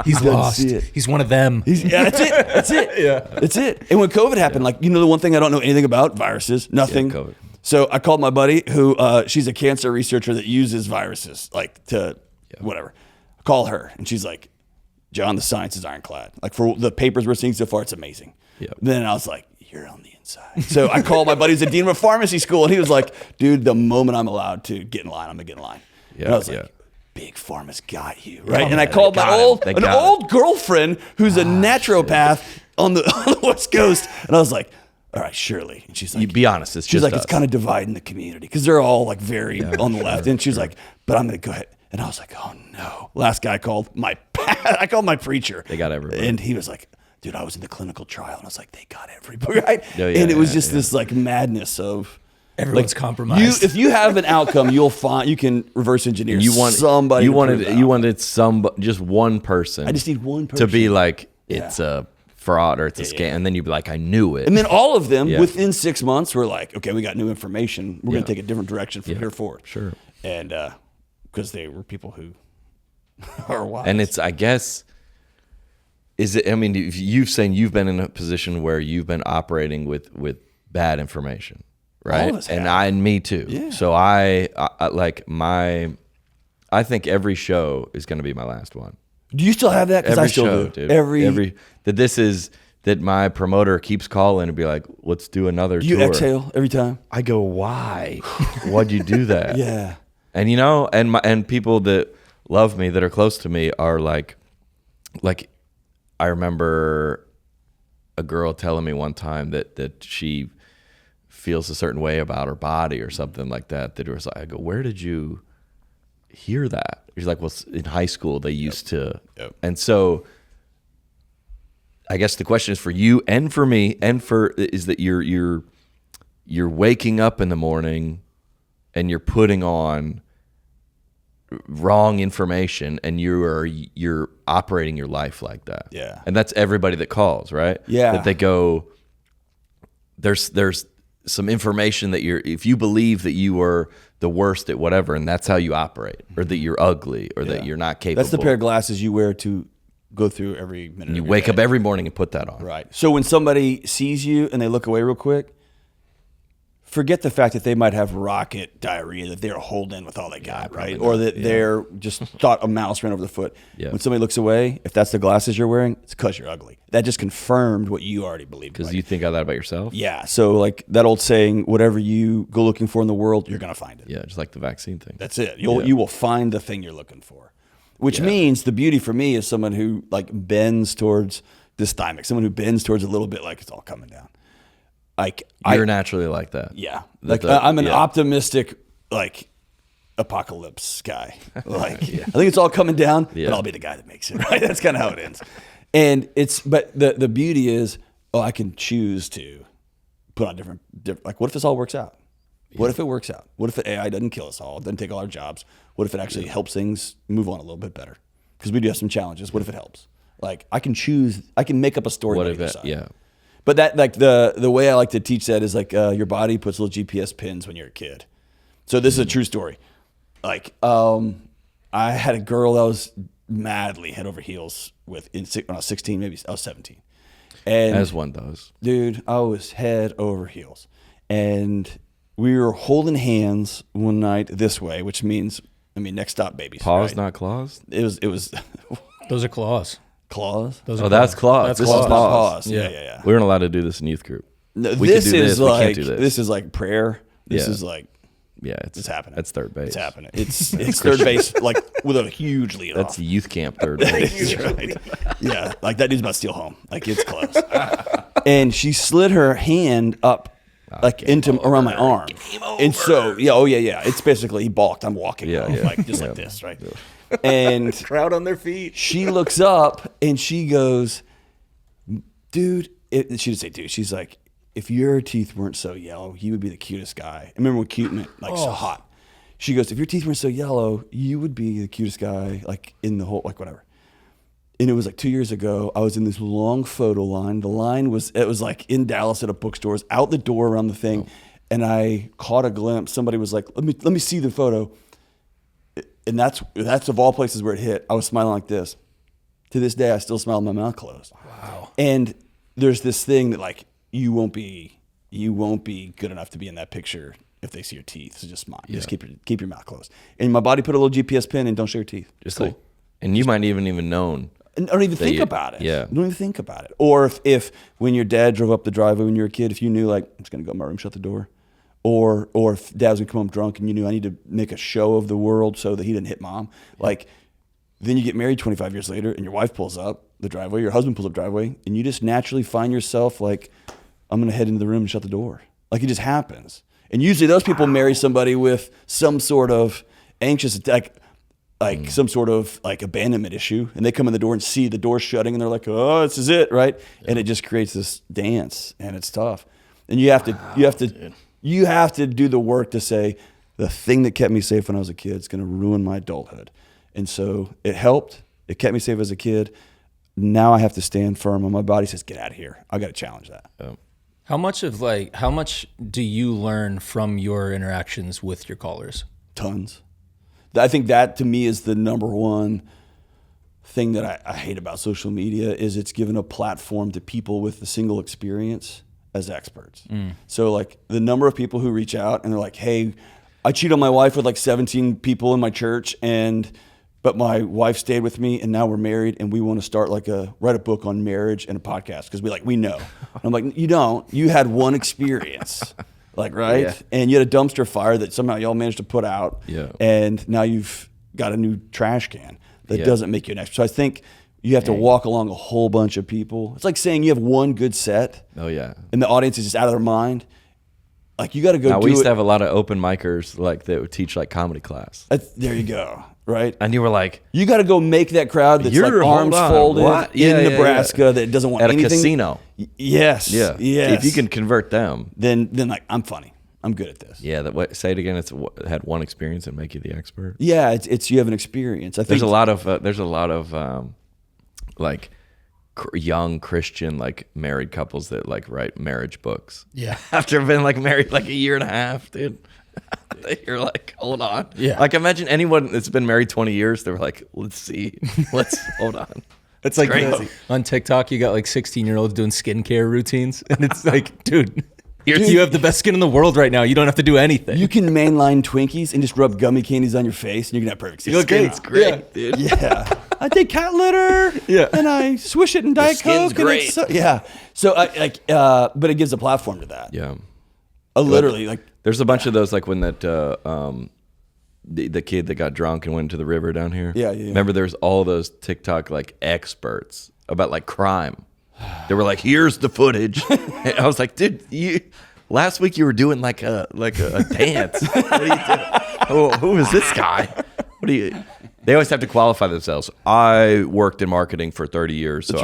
He's lost. He's one of them. That's it. That's it. Yeah. That's it. And when COVID happened, like, the one thing I don't know anything about, viruses, nothing. Yeah, COVID. So I called my buddy who, she's a cancer researcher that uses viruses, like whatever. I call her and she's like, "John, the science is ironclad. Like for the papers we're seeing so far, it's amazing." Yep. Then I was like, "You're on the inside." So I called my buddy who's a dean of a pharmacy school, and he was like, "Dude, the moment I'm allowed to get in line, I'm gonna get in line." Yeah, and I was yeah. like, "Big Pharma's got you, right?" And yeah, I called they my got him. They got old girlfriend who's a naturopath on the West Coast, and I was like, "All right, Shirley," and she's like, You be honest. It's she's just like, us. "It's kind of dividing the community because they're all like very on the left," and she's like, "But I'm gonna go ahead." And I was like, "Oh no!" Last guy called I called my preacher. They got everybody. and he was like, "Dude, I was in the clinical trial," and I was like, "They got everybody," right? Yeah, yeah, and it was yeah, just yeah. this like madness of Everyone's compromised. If you have an outcome, you can reverse engineer. You want somebody. You to wanted prove out. you wanted just one person. I just need one person to be like, it's a fraud or it's a scam, and then you'd be like, I knew it. And then all of them Yeah. within 6 months were like, "Okay, we got new information. We're going Yeah. to take a different direction from here forward." Sure. And because they were people who are wise. And it's, I guess, is it? I mean, if you've saying you've been in a position where you've been operating with bad information, right? All of us have. And me too. Yeah. So I think every show is going to be my last one. Do you still have that? Because I Every still show, do. dude. Every that my promoter keeps calling and be like, "Let's do another you tour." exhale every time. I go, "Why? Why'd you do that?" Yeah. And and people that love me, that are close to me, are like I remember a girl telling me one time that she feels a certain way about her body or something like that. That it was like, I go, "Where did you hear that?" She's like, "Well, in high school they used to." Yep. And so I guess the question is for you and for me and is that you're waking up in the morning and you're putting on wrong information and you're operating your life like that. Yeah. And that's everybody that calls, right? Yeah. That they go, there's some information that if you believe that you are the worst at whatever, and that's how you operate, or that you're ugly, or that you're not capable. That's the pair of glasses you wear to go through every minute. You wake up every morning and put that on. Right. So when somebody sees you and they look away real quick, forget the fact that they might have rocket diarrhea that they're holding with all they got, right? probably Or not. that they're just thought a mouse ran over the foot. Yeah. When somebody looks away, if that's the glasses you're wearing, it's because you're ugly. That just confirmed what you already believed. Because you think of that about yourself? Yeah. So like that old saying, whatever you go looking for in the world, you're going to find it. Yeah, just like the vaccine thing. That's it. You will find the thing you're looking for, which means the beauty for me is someone who like bends towards dysthymic, someone who bends towards a little bit like it's all coming down. Like You're naturally like that. Yeah. Like I'm an optimistic, like apocalypse guy. Like I think it's all coming down, but I'll be the guy that makes it. Right. That's kind of how it ends. And but the beauty is, I can choose to put on different, like what if this all works out? What if it works out? What if the AI doesn't kill us all, doesn't take all our jobs? What if it actually helps things move on a little bit better? Because we do have some challenges. What if it helps? Like I can choose, I can make up a story. What on if either it, side. yeah. But that like the way I like to teach that is like your body puts little GPS pins when you're a kid. So this is a true story. Like I had a girl that was madly head over heels with when I was 16, maybe I was 17. And As one does. dude, I was head over heels. And we were holding hands one night this way, which means next stop babies. Paws, right? not claws? It was Those are claws. claws. Those Oh, are that's claws. That's This claws. is Not paws. paws. Yeah. We weren't allowed to do this in youth group. No, We could this do is this, we like can't do this. is like prayer. This Yeah. is like Yeah, it's happening. That's third base. It's happening. It's third base like with a huge lead That's off. youth camp third base. That's right. Yeah, like that dude's about to steal home. Like it's close. And she slid her hand up like into around my arm. And so, yeah. It's basically he balked. I'm walking, like just like this, right? And Crowd on their feet. she looks up and she goes, dude. She didn't say dude. She's like, if your teeth weren't so yellow, you would be the cutest guy. I remember when cute meant like so hot. She goes, if your teeth weren't so yellow, you would be the cutest guy, like in the whole, like whatever. And it was like 2 years ago. I was in this long photo line. The line was like in Dallas at a bookstore, out the door around the thing, and I caught a glimpse. Somebody was like, let me see the photo. And that's of all places where it hit. I was smiling like this. To this day, I still smile with my mouth closed. Wow. And there's this thing that like you won't be good enough to be in that picture if they see your teeth. So just smile. Yeah. Just keep your mouth closed. And my body put a little GPS pin in. Don't show your teeth. Just cool. like, and you might even known. And don't even think about it. Yeah. Don't even think about it. Or if when your dad drove up the driveway when you were a kid, if you knew like I'm just gonna go in my room, shut the door. Or if dad was gonna come home drunk and you knew I need to make a show of the world so that he didn't hit mom. Like then you get married 25 years later and your wife pulls up the driveway, your husband pulls up the driveway, and you just naturally find yourself like, I'm gonna head into the room and shut the door. Like it just happens. And usually those people marry somebody with some sort of anxious attack, like some sort of like abandonment issue, and they come in the door and see the door shutting and they're like, oh, this is it, right? Yeah. And it just creates this dance and it's tough. And you have to do the work to say the thing that kept me safe when I was a kid is going to ruin my adulthood. And so it helped. It kept me safe as a kid. Now I have to stand firm and my body says, get out of here. I got to challenge that. Yeah. How much do you learn from your interactions with your callers? Tons. I think that to me is the number one thing that I hate about social media is it's given a platform to people with a single experience as experts. So like the number of people who reach out and they're like, hey, I cheated on my wife with like 17 people in my church but my wife stayed with me and now we're married and we want to start write a book on marriage and a podcast because we know. And I'm like, you don't. You had one experience. Like, right? Yeah. And you had a dumpster fire that somehow y'all managed to put out. Yeah. And now you've got a new trash can that doesn't make you an expert. So I think you have to walk along a whole bunch of people. It's like saying you have one good set. Oh, yeah. And the audience is just out of their mind. Like, you got to go do it. We used to have a lot of open micers like that would teach like comedy class. There you go. Right? And you were like, you got to go make that crowd that's like arms folded in Nebraska that doesn't want anything. At a casino. Yes. Yeah. Yes. If you can convert them. Then like, I'm funny. I'm good at this. Yeah. Say it again. It's had one experience and make you the expert. Yeah. It's you have an experience. I think there's a lot of like young Christian like married couples that like write marriage books. Yeah. After being like married like a year and a half, dude. You're like, hold on. Yeah. Like imagine anyone that's been married 20 years, they're like, let's hold on. It's like on TikTok, you got like 16-year-olds doing skincare routines. And it's like, dude, you have the best skin in the world right now. You don't have to do anything. You can mainline Twinkies and just rub gummy candies on your face and you're going to have perfect skin. It's great, dude. Yeah. I take cat litter and I swish it in Diet Coke. Great. So but it gives a platform to that. Yeah. Literally like. There's a bunch of those, like when that the kid that got drunk and went into the river down here. Yeah. Remember, there's all those TikTok like experts about like crime. They were like, "Here's the footage." And I was like, "Dude, last week you were doing like a dance. What are you doing? Who is this guy? What do you?" They always have to qualify themselves. I worked in marketing for 30 years, so it's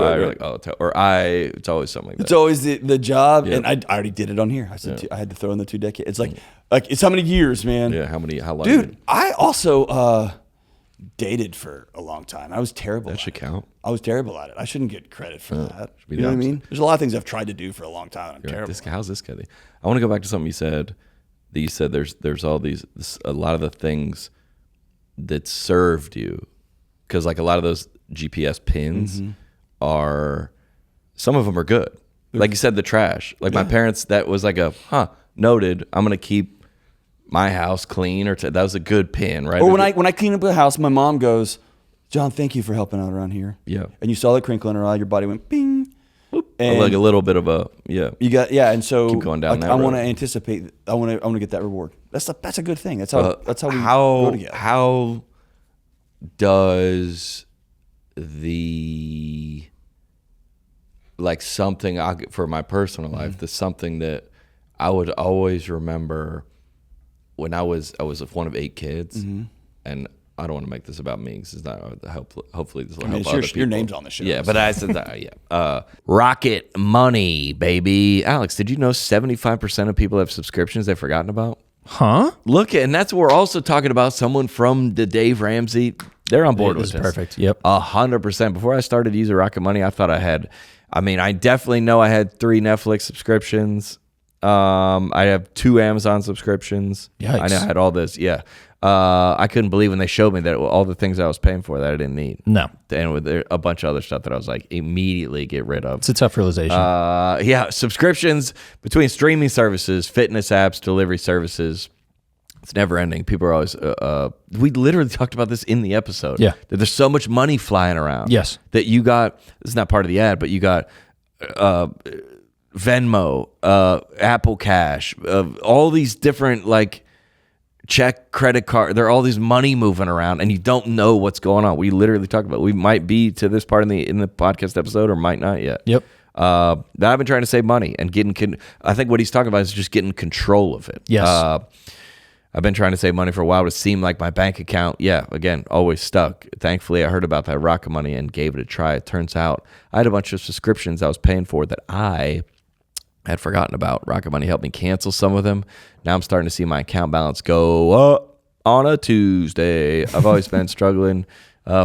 always something like that. It's always the job, and I already did it on here. I said I had to throw in the 2 decades. It's like it's how many years, man? Yeah, how long? Dude, I also dated for a long time. I was terrible. That should count. I was terrible at it. I shouldn't get credit for that. You know what I mean? There's a lot of things I've tried to do for a long time. And I'm terrible. How's this guy? I want to go back to something you said. That you said there's all a lot of the things that served you, because like a lot of those GPS pins are, some of them are good. Like you said, the trash. Like my parents, that was like noted. I'm gonna keep my house clean, that was a good pin, right? Or when I clean up the house, my mom goes, "John, thank you for helping out around here." Yeah. And you saw the crinkle in her eye. Your body went bing. And like a little bit of a You got and so keep going down that I road. want to anticipate. I want to get that reward. That's a good thing. That's how we go together. How does the like something for my personal life, the something that I would always remember when I was one of 8 kids, and I don't want to make this about me because it's not. Hopefully, this will help other people. Your name's on the show. Yeah, but I said that. Yeah, Rocket Money, baby. Alex, did you know 75% of people have subscriptions they've forgotten about? Huh? Look, and that's what we're also talking about. Someone from the Dave Ramsey. They're on board with this. Perfect. Yep. 100%. Before I started using Rocket Money, I thought I had. I mean, I definitely know I had 3 Netflix subscriptions. I have 2 Amazon subscriptions. Yikes. I know I had all this. Yeah. I couldn't believe when they showed me that all the things I was paying for that I didn't need. No. And with a bunch of other stuff that I was like, immediately get rid of. It's a tough realization. Yeah. Subscriptions between streaming services, fitness apps, delivery services. It's never ending. People are always, we literally talked about this in the episode. Yeah. That there's so much money flying around. Yes. That you got, this is not part of the ad, but you got, Venmo, Apple Cash, all these different like check, credit card. There are all these money moving around, and you don't know what's going on. We literally talked about. We might be to this part in the podcast episode, or might not yet. Yep. But I've been trying to save money and getting. I think what he's talking about is just getting control of it. Yes. I've been trying to save money for a while. It seemed like my bank account, again, always stuck. Thankfully, I heard about that Rocket Money and gave it a try. It turns out I had a bunch of subscriptions I was paying for that I had forgotten about. Rocket Money helped me cancel some of them. Now I'm starting to see my account balance go up on a Tuesday. I've always been struggling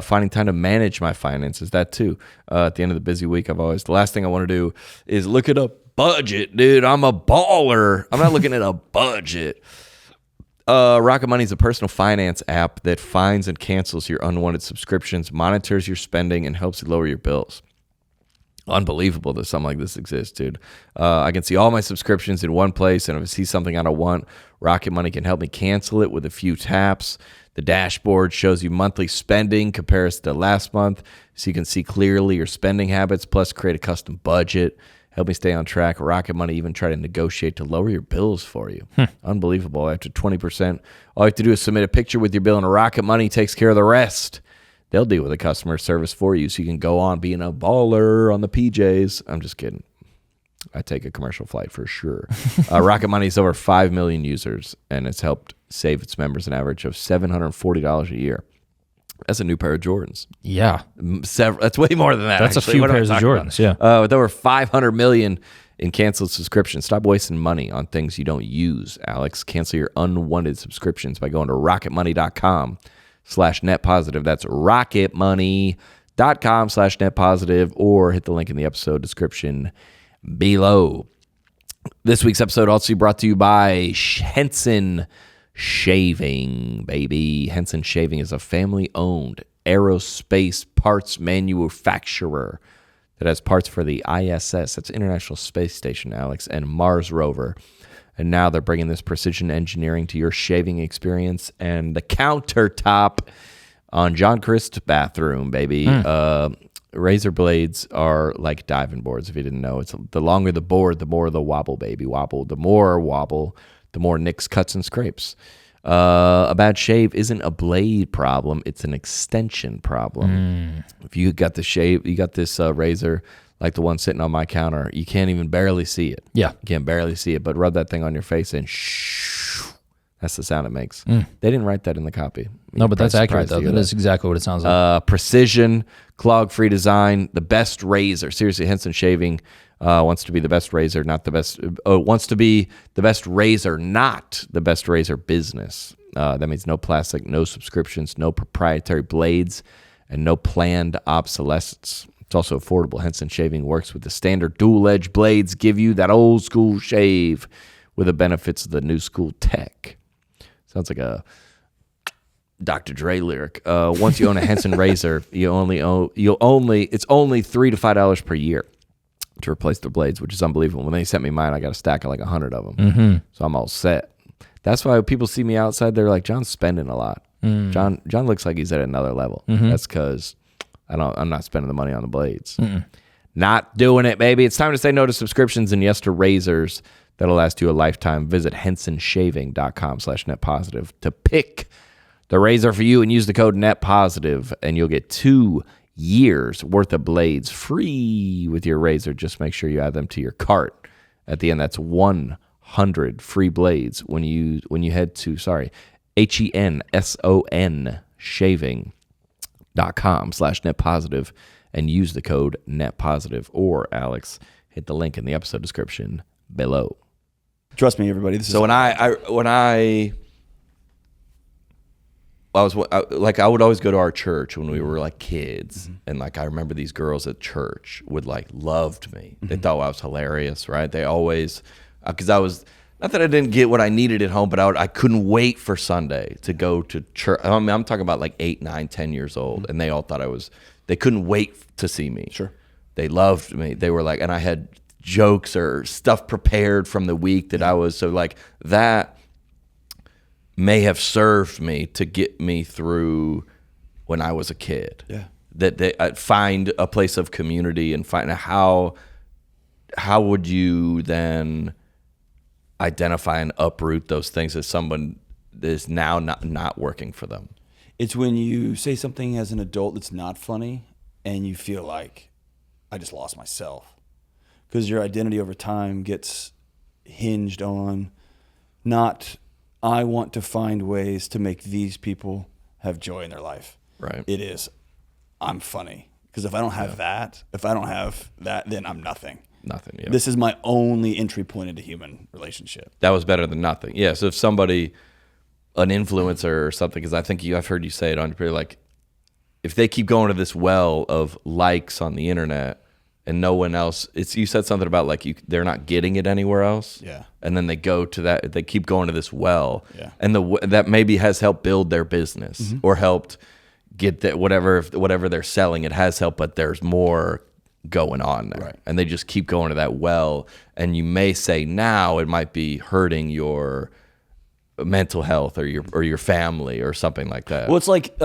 finding time to manage my finances. That too. At the end of the busy week, the last thing I want to do is look at a budget, dude. I'm a baller. I'm not looking at a budget. Rocket Money is a personal finance app that finds and cancels your unwanted subscriptions, monitors your spending, and helps you lower your bills. Unbelievable that something like this exists, dude. I can see all my subscriptions in one place, and if I see something I don't want, Rocket Money can help me cancel it with a few taps. The dashboard shows you monthly spending compares to last month, so you can see clearly your spending habits, plus create a custom budget. Help me stay on track. Rocket Money even try to negotiate to lower your bills for you. Unbelievable. After 20%, all you have to do is submit a picture with your bill, and Rocket Money takes care of the rest. They'll deal with the customer service for you, so you can go on being a baller on the PJs. I'm just kidding. I take a commercial flight for sure. Rocket Money has over 5 million users, and it's helped save its members an average of $740 a year. That's a new pair of Jordans. Yeah. That's way more than that. That's actually. a few pairs of Jordans, yeah. With over 500 million in canceled subscriptions. Stop wasting money on things you don't use, Alex. Cancel your unwanted subscriptions by going to rocketmoney.com/netpositive. That's rocketmoney.com/netpositive, or hit the link in the episode description below. This week's episode also brought to you by Henson Shaving, baby. Henson Shaving is a family-owned aerospace parts manufacturer that has parts for the ISS, that's International Space Station, Alex, and Mars rover. And now they're bringing this precision engineering to your shaving experience and the countertop on John Crist bathroom, baby. Razor blades are like diving boards, if you didn't know. It's the longer the board, the more the wobble, baby. Wobble. The more wobble, the more nicks, cuts, and scrapes. A bad shave isn't a blade problem; it's an extension problem. If you got the shave, you got this razor like the one sitting on my counter, you can't even barely see it. Yeah, you can't barely see it. But rub that thing on your face and shh. That's the sound it makes. They didn't write that in the copy. No, but that's accurate though. That is exactly what it sounds like. Precision, clog-free design, the best razor. Seriously, Henson Shaving wants to be the best razor, not the best. Wants to be the best razor, not the best razor business. That means no plastic, no subscriptions, no proprietary blades, and no planned obsolescence. It's also affordable. Henson Shaving works with the standard dual-edge blades, give you that old-school shave with the benefits of the new school tech. Sounds like a Dr. Dre lyric. Once you own a Henson razor, it's only $3 to $5 per year to replace the blades, which is unbelievable. When they sent me mine, I got a stack of like 100 of them. So I'm all set. That's why people see me outside, they're like, John's spending a lot. John looks like he's at another level. That's because I'm not spending the money on the blades. Not doing it, baby. It's time to say no to subscriptions and yes to razors that'll last you a lifetime. Visit hensonshaving.com/netpositive to pick the razor for you and use the code NETPOSITIVE, and you'll get 2 years worth of blades free with your razor. Just make sure you add them to your cart. At the end, that's 100 100 free blades when you head to HENSON shaving.com/net positive and use the code net positive, or Alex, hit the link in the episode description below. Trust me, everybody. This So is I would always go to our church when we were like kids, and like I remember these girls at church would like loved me. They thought I was hilarious, right? They always, because I was, not that I didn't get what I needed at home, but I couldn't wait for Sunday to go to church. I mean, I'm talking about like 8, 9, 10 years old, and they all thought they couldn't wait to see me. Sure. They loved me. They were like, and I had jokes or stuff prepared from the week that I was, so like that may have served me to get me through when I was a kid. Yeah. That I'd find a place of community and find how would you then identify and uproot those things as someone that is now not working for them? It's when you say something as an adult that's not funny and you feel like I just lost myself, because your identity over time gets hinged on not I want to find ways to make these people have joy in their life. Right. It is, I'm funny. Because if I don't have that, then I'm nothing. Nothing. Yeah. This is my only entry point into human relationship. That was better than nothing. Yeah. So if somebody, an influencer or something, because I think I've heard you say it on your period, like if they keep going to this well of likes on the internet and no one else, you said something about like they're not getting it anywhere else. Yeah. And then they go to that, they keep going to this well. Yeah. And that maybe has helped build their business or helped get that whatever they're selling, it has helped, but there's more going on there. Right. And they just keep going to that well. And you may say now it might be hurting your mental health or your family or something like that. Well, it's like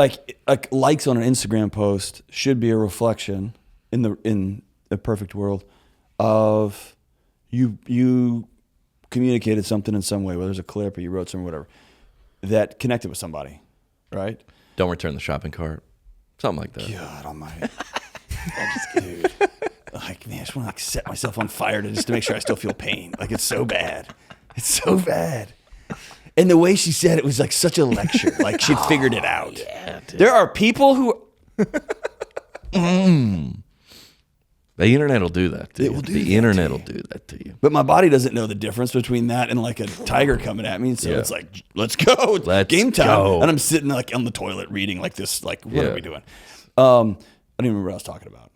likes on an Instagram post should be a reflection in a perfect world of you communicated something in some way, whether it's a clip or you wrote something, whatever, that connected with somebody, right? Don't return the shopping cart. Something like that. God almighty. Dude. Like, man, I just want to like set myself on fire just to make sure I still feel pain. Like, it's so bad. It's so bad. And the way she said it was like such a lecture. Like she'd figured it out. Yeah, dude. There are people who... The internet will do that to you. will do The that internet to will you. do that to you. But my body doesn't know the difference between that and like a tiger coming at me. So Yeah. it's like, let's go. It's Let's game time. go. And I'm sitting like on the toilet reading like this, like, what Yeah. are we doing? I don't even remember what I was talking about.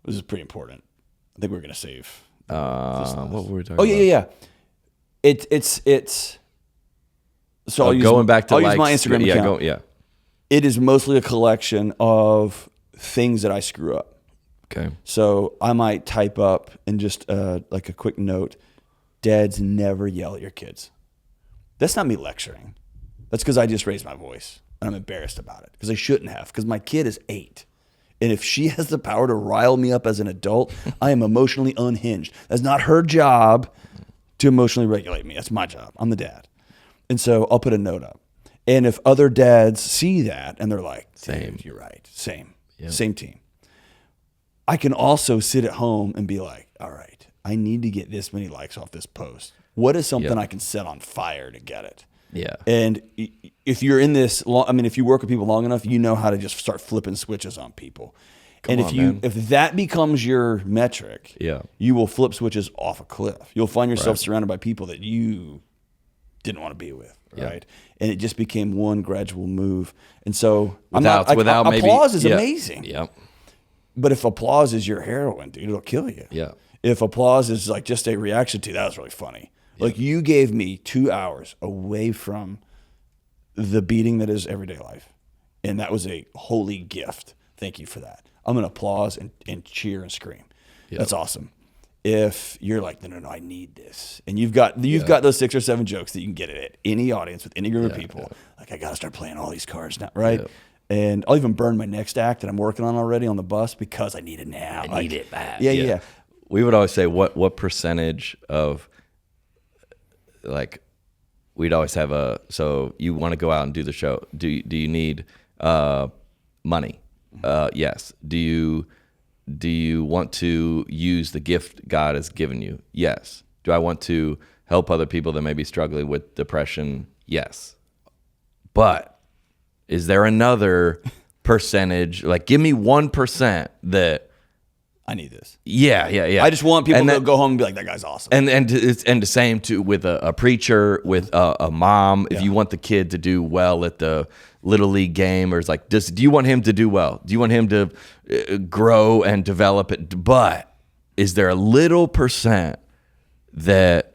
This is pretty important. I think we're going to save. What were we talking Oh, about? yeah. It's. So I'll use, going back to I'll likes, use my Instagram account. Yeah. It is mostly a collection of things that I screw up. Okay. So I might type up in just like a quick note, dads never yell at your kids. That's not me lecturing. That's because I just raised my voice and I'm embarrassed about it because I shouldn't have, because my kid is 8. And if she has the power to rile me up as an adult, I am emotionally unhinged. That's not her job to emotionally regulate me. That's my job. I'm the dad. And so I'll put a note up. And if other dads see that and they're like, Same. you're right. Same. Yep. Same team. I can also sit at home and be like, all right, I need to get this many likes off this post. What is something Yep. I can set on fire to get it? Yeah. And if you're in this, if you work with people long enough, you know how to just start flipping switches on people. Come on, man. If that becomes your metric, Yeah. you will flip switches off a cliff. You'll find yourself Right. surrounded by people that you didn't want to be with, Yeah. right? And it just became one gradual move. And so Without maybe applause is yeah. amazing. Yep. But if applause is your heroin, dude, it'll kill you. Yeah. If applause is like just a reaction to that was really funny. Like you gave me 2 hours away from the beating that is everyday life. And that was a holy gift. Thank you for that. I'm going to applause and cheer and scream. Yep. That's awesome. If you're like, no, I need this. And you've got those 6 or 7 jokes that you can get at any audience with any group of people. Like, I got to start playing all these cards now, right? Yep. And I'll even burn my next act that I'm working on already on the bus because I need it now. I need it bad. Yeah. We would always say what percentage of like we'd always have so you want to go out and do the show. Do you need money? Yes. Do you want to use the gift God has given you? Yes. Do I want to help other people that may be struggling with depression? Yes. But is there another percentage? Like, give me 1% that I need this. Yeah. I just want people to go home and be like, that guy's awesome. And the same too with a preacher, with a mom. If you want the kid to do well at the little league game, or it's like, do you want him to do well? Do you want him to grow and develop it? But is there a little percent that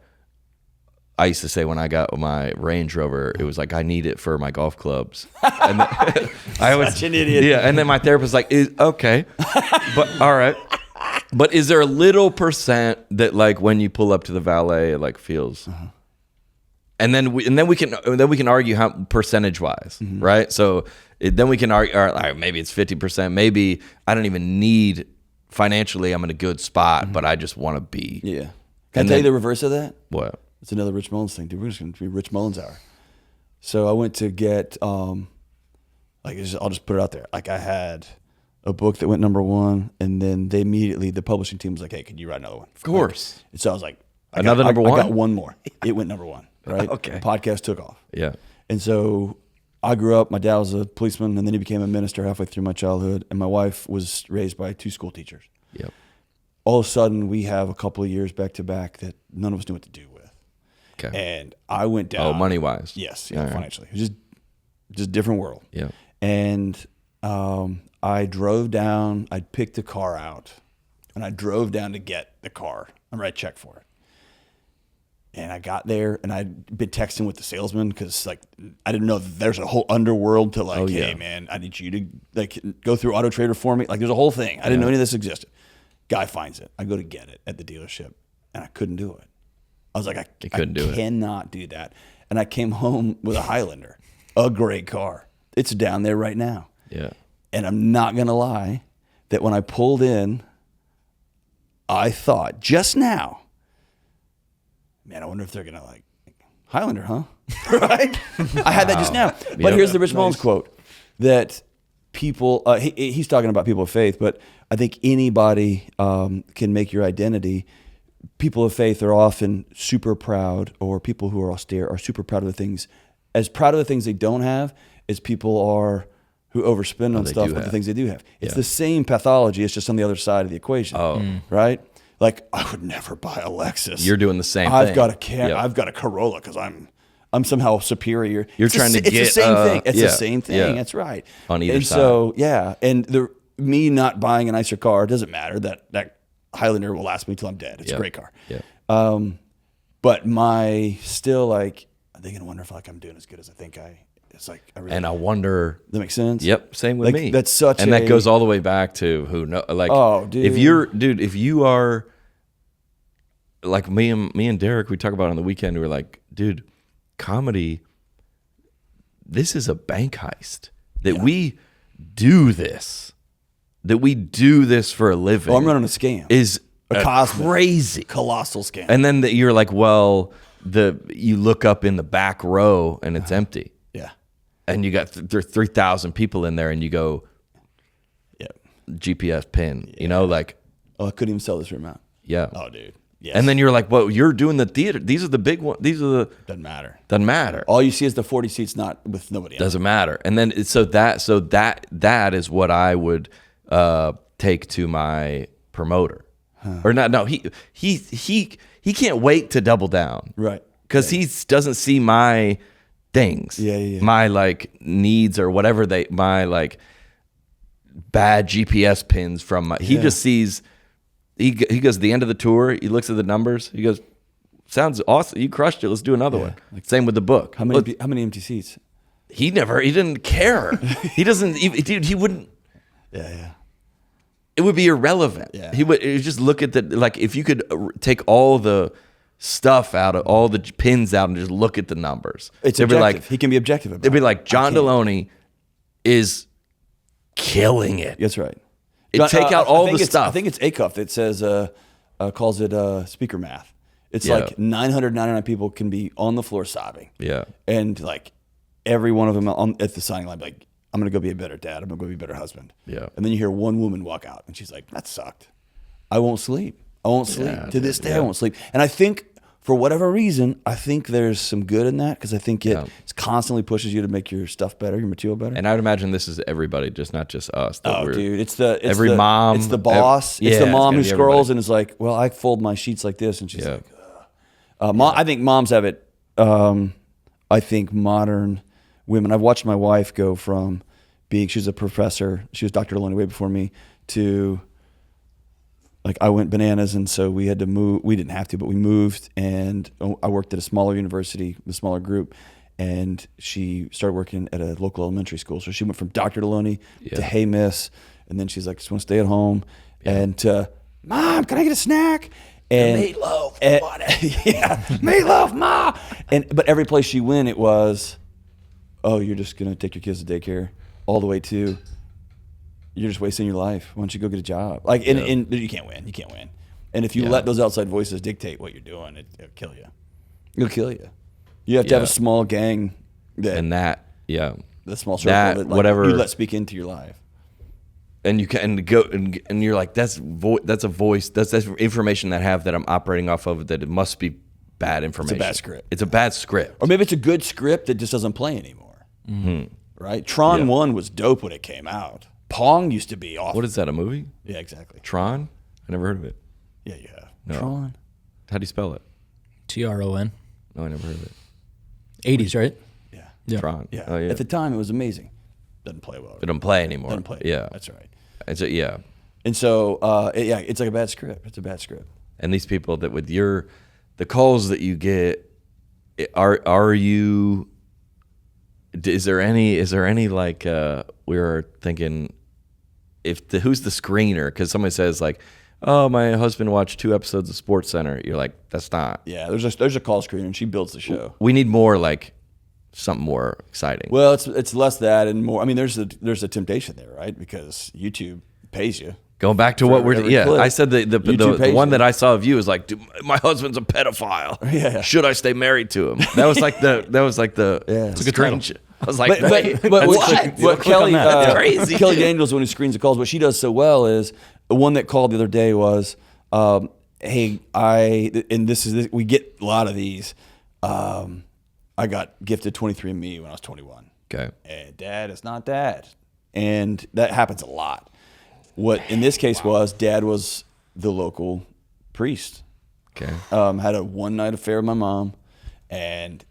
I used to say when I got my Range Rover, it was like, I need it for my golf clubs. And I was such an idiot. Yeah, and then my therapist was like, okay, but all right. But is there a little percent that, like, when you pull up to the valet, it like feels, and then we can argue how percentage wise, right? So then we can argue, all right, maybe it's 50%. Maybe I don't even need financially. I'm in a good spot, but I just want to be. Yeah. Can I tell you the reverse of that? What? It's another Rich Mullins thing, dude. We're just going to be Rich Mullins hour. So I went to get, I'll just put it out there. Like, I had a book that went number 1, and then the publishing team was like, hey, could you write another one? Of course. And so I was like, number 1? I got one more. It went number 1, right? Okay. The podcast took off. Yeah. And so I grew up, my dad was a policeman, and then he became a minister halfway through my childhood, and my wife was raised by 2 school teachers. Yep. All of a sudden, we have a couple of years back to back that none of us knew what to do with. Okay. And I went down. Oh, money wise. Yes, All right. financially. It was just different world. Yeah. And I drove down. I picked the car out, and I drove down to get the car. I write a check for it. And I got there, and I'd been texting with the salesman because, like, I didn't know that there's a whole underworld to, like, hey, man, I need you to, like, go through Auto Trader for me. Like, there's a whole thing. I didn't know any of this existed. Guy finds it. I go to get it at the dealership, and I couldn't do it. I was like, I cannot do that. And I came home with a Highlander, a great car. It's down there right now. Yeah. And I'm not going to lie that when I pulled in, I thought just now, man, I wonder if they're going to like, Highlander, huh? Right? I had that just now. But here's the Rich Mullins quote that people, he's talking about people of faith, but I think anybody can make your identity. People of faith are often super proud, or people who are austere are super proud of the things, as proud of the things they don't have as people are who overspend on stuff with the things they do have. It's the same pathology. It's just on the other side of the equation, right? Like, I would never buy a Lexus. You're doing the same thing. I've got a Corolla because I'm somehow superior. You're trying to get it's the same thing. It's the same thing. Yeah. That's right. On either side. So and me not buying a nicer car doesn't matter. That Highlander will last me till I'm dead. It's a great car. Yeah. But still, like, are they gonna wonder if, like, I'm doing as good as I think it's like I really, and I wonder. That makes sense. Yep. Same with me. That's such and that goes all the way back to who know, like, dude. if you are like me and Derek, we talk about it on the weekend. We were like, dude, comedy, this is a bank heist. That we do this. That we do this for a living. Oh, I'm running a scam. Is a crazy, colossal scam. And then you're like, well, you look up in the back row and it's empty. Yeah. And you got 3,000 people in there, and you go, GPS pin. You know, like, I couldn't even sell this room out. Yeah. Oh, dude. Yes. And then you're like, well, you're doing the theater. These are the big ones. These are the. Doesn't matter. Doesn't matter. All you see is the 40 seats, not with nobody else. Doesn't matter. And then so that is what I would take to my promoter, or not. No, he can't wait to double down, right? Because he doesn't see my things, my, like, needs or whatever my, like, bad GPS pins from my. He just sees. He goes to the end of the tour. He looks at the numbers. He goes, "Sounds awesome. You crushed it. Let's do another one." Same with the book. How many empty seats? He didn't care. He doesn't even, dude. He wouldn't. Yeah. It would be irrelevant. Yeah. He would just look at like, if you could take all the stuff out of all the pins out and just look at the numbers. It's objective. He can be objective about it. They'd be like, John Delony is killing it. That's right. Take out all the stuff. I think it's Acuff that says calls it speaker math. It's like 999 people can be on the floor sobbing. Yeah. And, like, every one of them at the signing line, like, I'm going to go be a better dad. I'm going to go be a better husband. Yeah. And then you hear one woman walk out, and she's like, that sucked. I won't sleep. To this day, I won't sleep. And I think for whatever reason, I think there's some good in that because I think it constantly pushes you to make your stuff better, your material better. And I would imagine this is everybody, just not just us. Dude, it's mom. It's the boss. It's the mom who scrolls and is like, well, I fold my sheets like this, and she's like, I think moms have it. I think modern women. I've watched my wife go from being, she was a professor, she was Dr. Delony way before me, to like I went bananas, and so we had to move. We didn't have to, but we moved, and I worked at a smaller university, a smaller group, and she started working at a local elementary school. So she went from Dr. Delony to Hey Miss, and then she's like, just want to stay at home, and Mom, can I get a snack? And meatloaf, meatloaf, Ma. But every place she went, it was, oh, you're just gonna take your kids to daycare, all the way to, you're just wasting your life. Why don't you go get a job? Like, and you can't win. You can't win. And if you let those outside voices dictate what you're doing, it'll kill you. It'll kill you. You have to have a small gang the small circle that whatever you let speak into your life. And you can go and you're like, that's a voice. That's information that I have that I'm operating off of. That it must be bad information. It's a bad script. It's a bad script. Or maybe it's a good script that just doesn't play anymore. Mm-hmm. Right? Tron 1 was dope when it came out. Pong used to be awesome. What is that, a movie? Yeah, exactly. Tron? I never heard of it. Yeah, you have. No. Tron. How do you spell it? TRON. No, I never heard of it. 80s, right? Yeah. Tron. Yeah. Oh, yeah. At the time, it was amazing. Doesn't play well. It doesn't play anymore. Doesn't play. Yeah. That's right. And so, it's like a bad script. It's a bad script. And these people that with the calls that you get, are you, is there any like, we were thinking, who's the screener? Because somebody says like, oh, my husband watched 2 episodes of Sports Center. You're like, that's not. Yeah, there's a call screener, and she builds the show. We need more like something more exciting. Well, it's less that and more. I mean, there's a temptation there, right? Because YouTube pays you. Going back to what we're clip. I said the one that I saw of you is like, dude, my husband's a pedophile. Yeah. Should I stay married to him? That was like the It's a good strange. I was like, but what Kelly crazy. Kelly Daniels, when he screens the calls, what she does so well is the one that called the other day was, hey, we get a lot of these. I got gifted 23andMe when I was 21. Okay. And Dad is not Dad, and that happens a lot. What in this case was Dad was the local priest. Okay. Had a one-night affair with my mom, and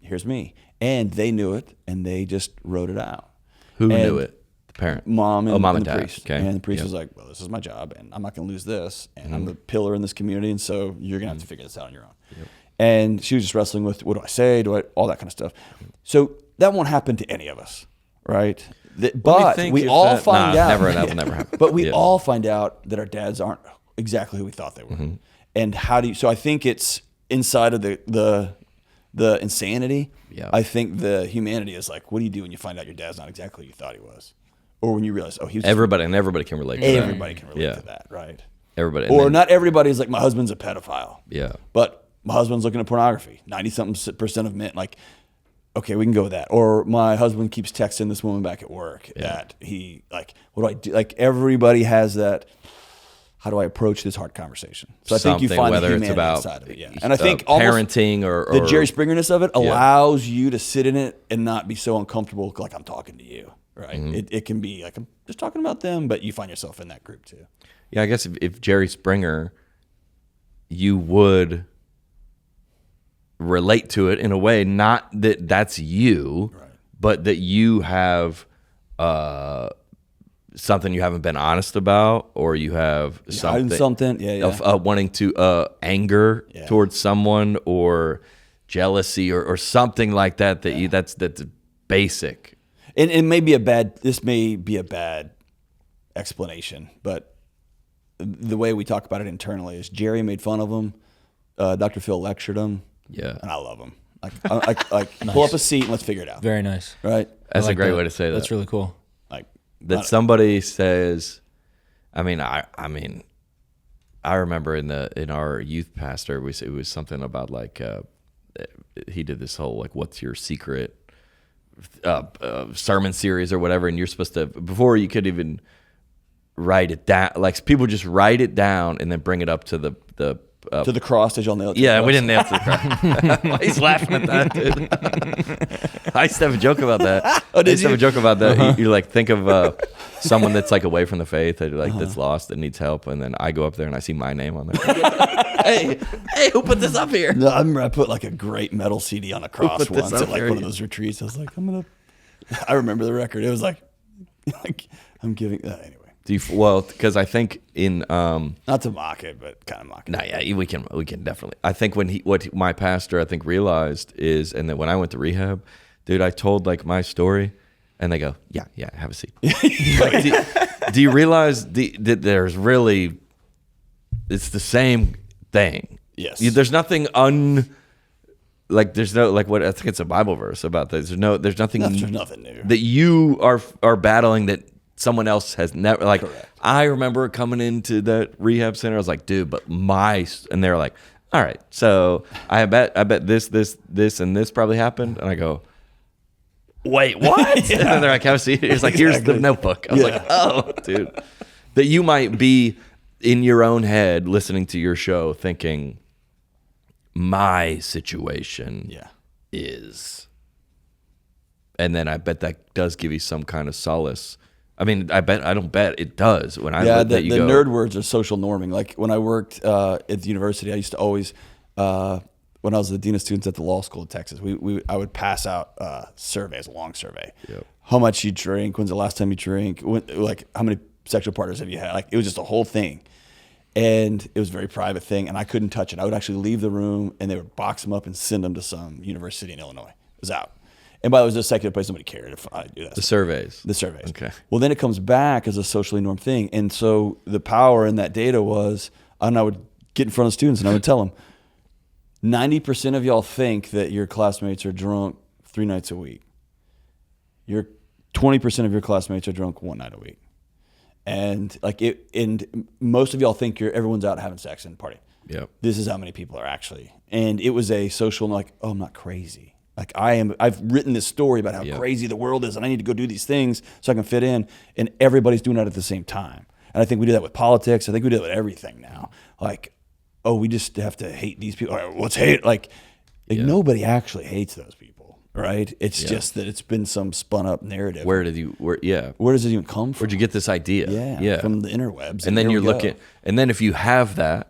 here's me. And they knew it, and they just wrote it out. Who knew it? The parent? Mom and, mom and the dad. priest. Okay. And the priest was like, well, this is my job, and I'm not going to lose this, and I'm the pillar in this community, and so you're going to have to figure this out on your own. Yep. And she was just wrestling with, what do I say? All that kind of stuff. So that won't happen to any of us, right? But we all find out. That will never happen. But we all find out that our dads aren't exactly who we thought they were. Mm-hmm. And how do you? So I think it's inside of the insanity. Yeah. I think the humanity is like, what do you do when you find out your dad's not exactly who you thought he was, or when you realize, oh, he was. Everybody can relate. To everybody can relate to that, right? Everybody. Or not everybody's like, my husband's a pedophile. Yeah. But my husband's looking at pornography. 90-something% of men, like, okay, we can go with that. Or my husband keeps texting this woman back at work that he, like, what do I do? Like, everybody has that. How do I approach this hard conversation? So I think you find the humanity inside of it. Yeah. And I think parenting or the Jerry Springerness of it allows you to sit in it and not be so uncomfortable like I'm talking to you, right? Mm-hmm. It can be like I'm just talking about them, but you find yourself in that group too. Yeah, I guess if Jerry Springer, you would relate to it in a way, not that that's you, right, but that you have something you haven't been honest about, or you have something wanting to anger towards someone, or jealousy, or something like that. That's basic. And this may be a bad explanation, but the way we talk about it internally is Jerry made fun of him. Dr. Phil lectured him. Yeah, and I love him. Like nice. Pull up a seat and let's figure it out. Very nice. Right. That's a great way to say that. That's really cool. That somebody says, I remember in our youth pastor, it was something about like he did this whole like, what's your secret sermon series or whatever, and you're supposed to, before you could even write it down, like people just write it down and then bring it up to the To the cross, did y'all nail it? Yeah, we didn't nail it to the cross. He's laughing at that, dude. I used to have a joke about that. Oh, did I used to you? have a joke about that. You like think of someone that's like away from the faith, that like that's lost, that needs help, and then I go up there and I see my name on there. hey, who put this up here? No, I remember I put like a great metal CD on a cross put this once up at like here? one of those retreats. I was like, I remember the record. It was like I'm giving anyway. Because I think in Not to mock it, but kind of mock it. no, yeah, we can definitely. I think what my pastor I think realized is, and then when I went to rehab, dude, I told like my story, and they go, yeah, have a seat. Like, do you realize that there's really, it's the same thing. Yes. There's nothing there's no like what I think it's a Bible verse about this. There's nothing There's nothing new. that you are battling that someone else has never like. Correct. I remember coming into that rehab center. I was like, dude, but and they're like, all right, so I bet this, and this probably happened, and I go, wait, what? Yeah. And then they're like, have a seat. It's like, here's the notebook. I was like, oh, dude, that you might be in your own head listening to your show thinking, my situation is, and then I bet that does give you some kind of solace. I mean, I don't bet it does. When I the nerd words are social norming. Like when I worked at the university, I used to always, when I was the dean of students at the law school in Texas, I would pass out surveys, a long survey. Yep. How much you drink? When's the last time you drank? Like how many sexual partners have you had? Like it was just a whole thing, and it was a very private thing, and I couldn't touch it. I would actually leave the room, and they would box them up and send them to some university in Illinois. It was out. And by the way, it was a secular place. Nobody cared if I do that. the surveys. The surveys. Okay. Well, then it comes back as a socially normed thing. And so the power in that data was, and I would get in front of students and I would tell them, 90% of y'all think that your classmates are drunk 3 nights a week. 20% of your classmates are drunk 1 night a week. And and most of y'all think everyone's out having sex and partying. Yep. This is how many people are actually. And it was a social, like, oh, I'm not crazy. Like I've written this story about how crazy the world is, and I need to go do these things so I can fit in. And everybody's doing that at the same time. And I think we do that with politics. I think we do that with everything now. Like, oh, we just have to hate these people. All right, let's hate. Like nobody actually hates those people, right? It's just that it's been some spun up narrative. Where does it even come from? Where'd you get this idea? Yeah, from the interwebs. And then you're looking, and then if you have that,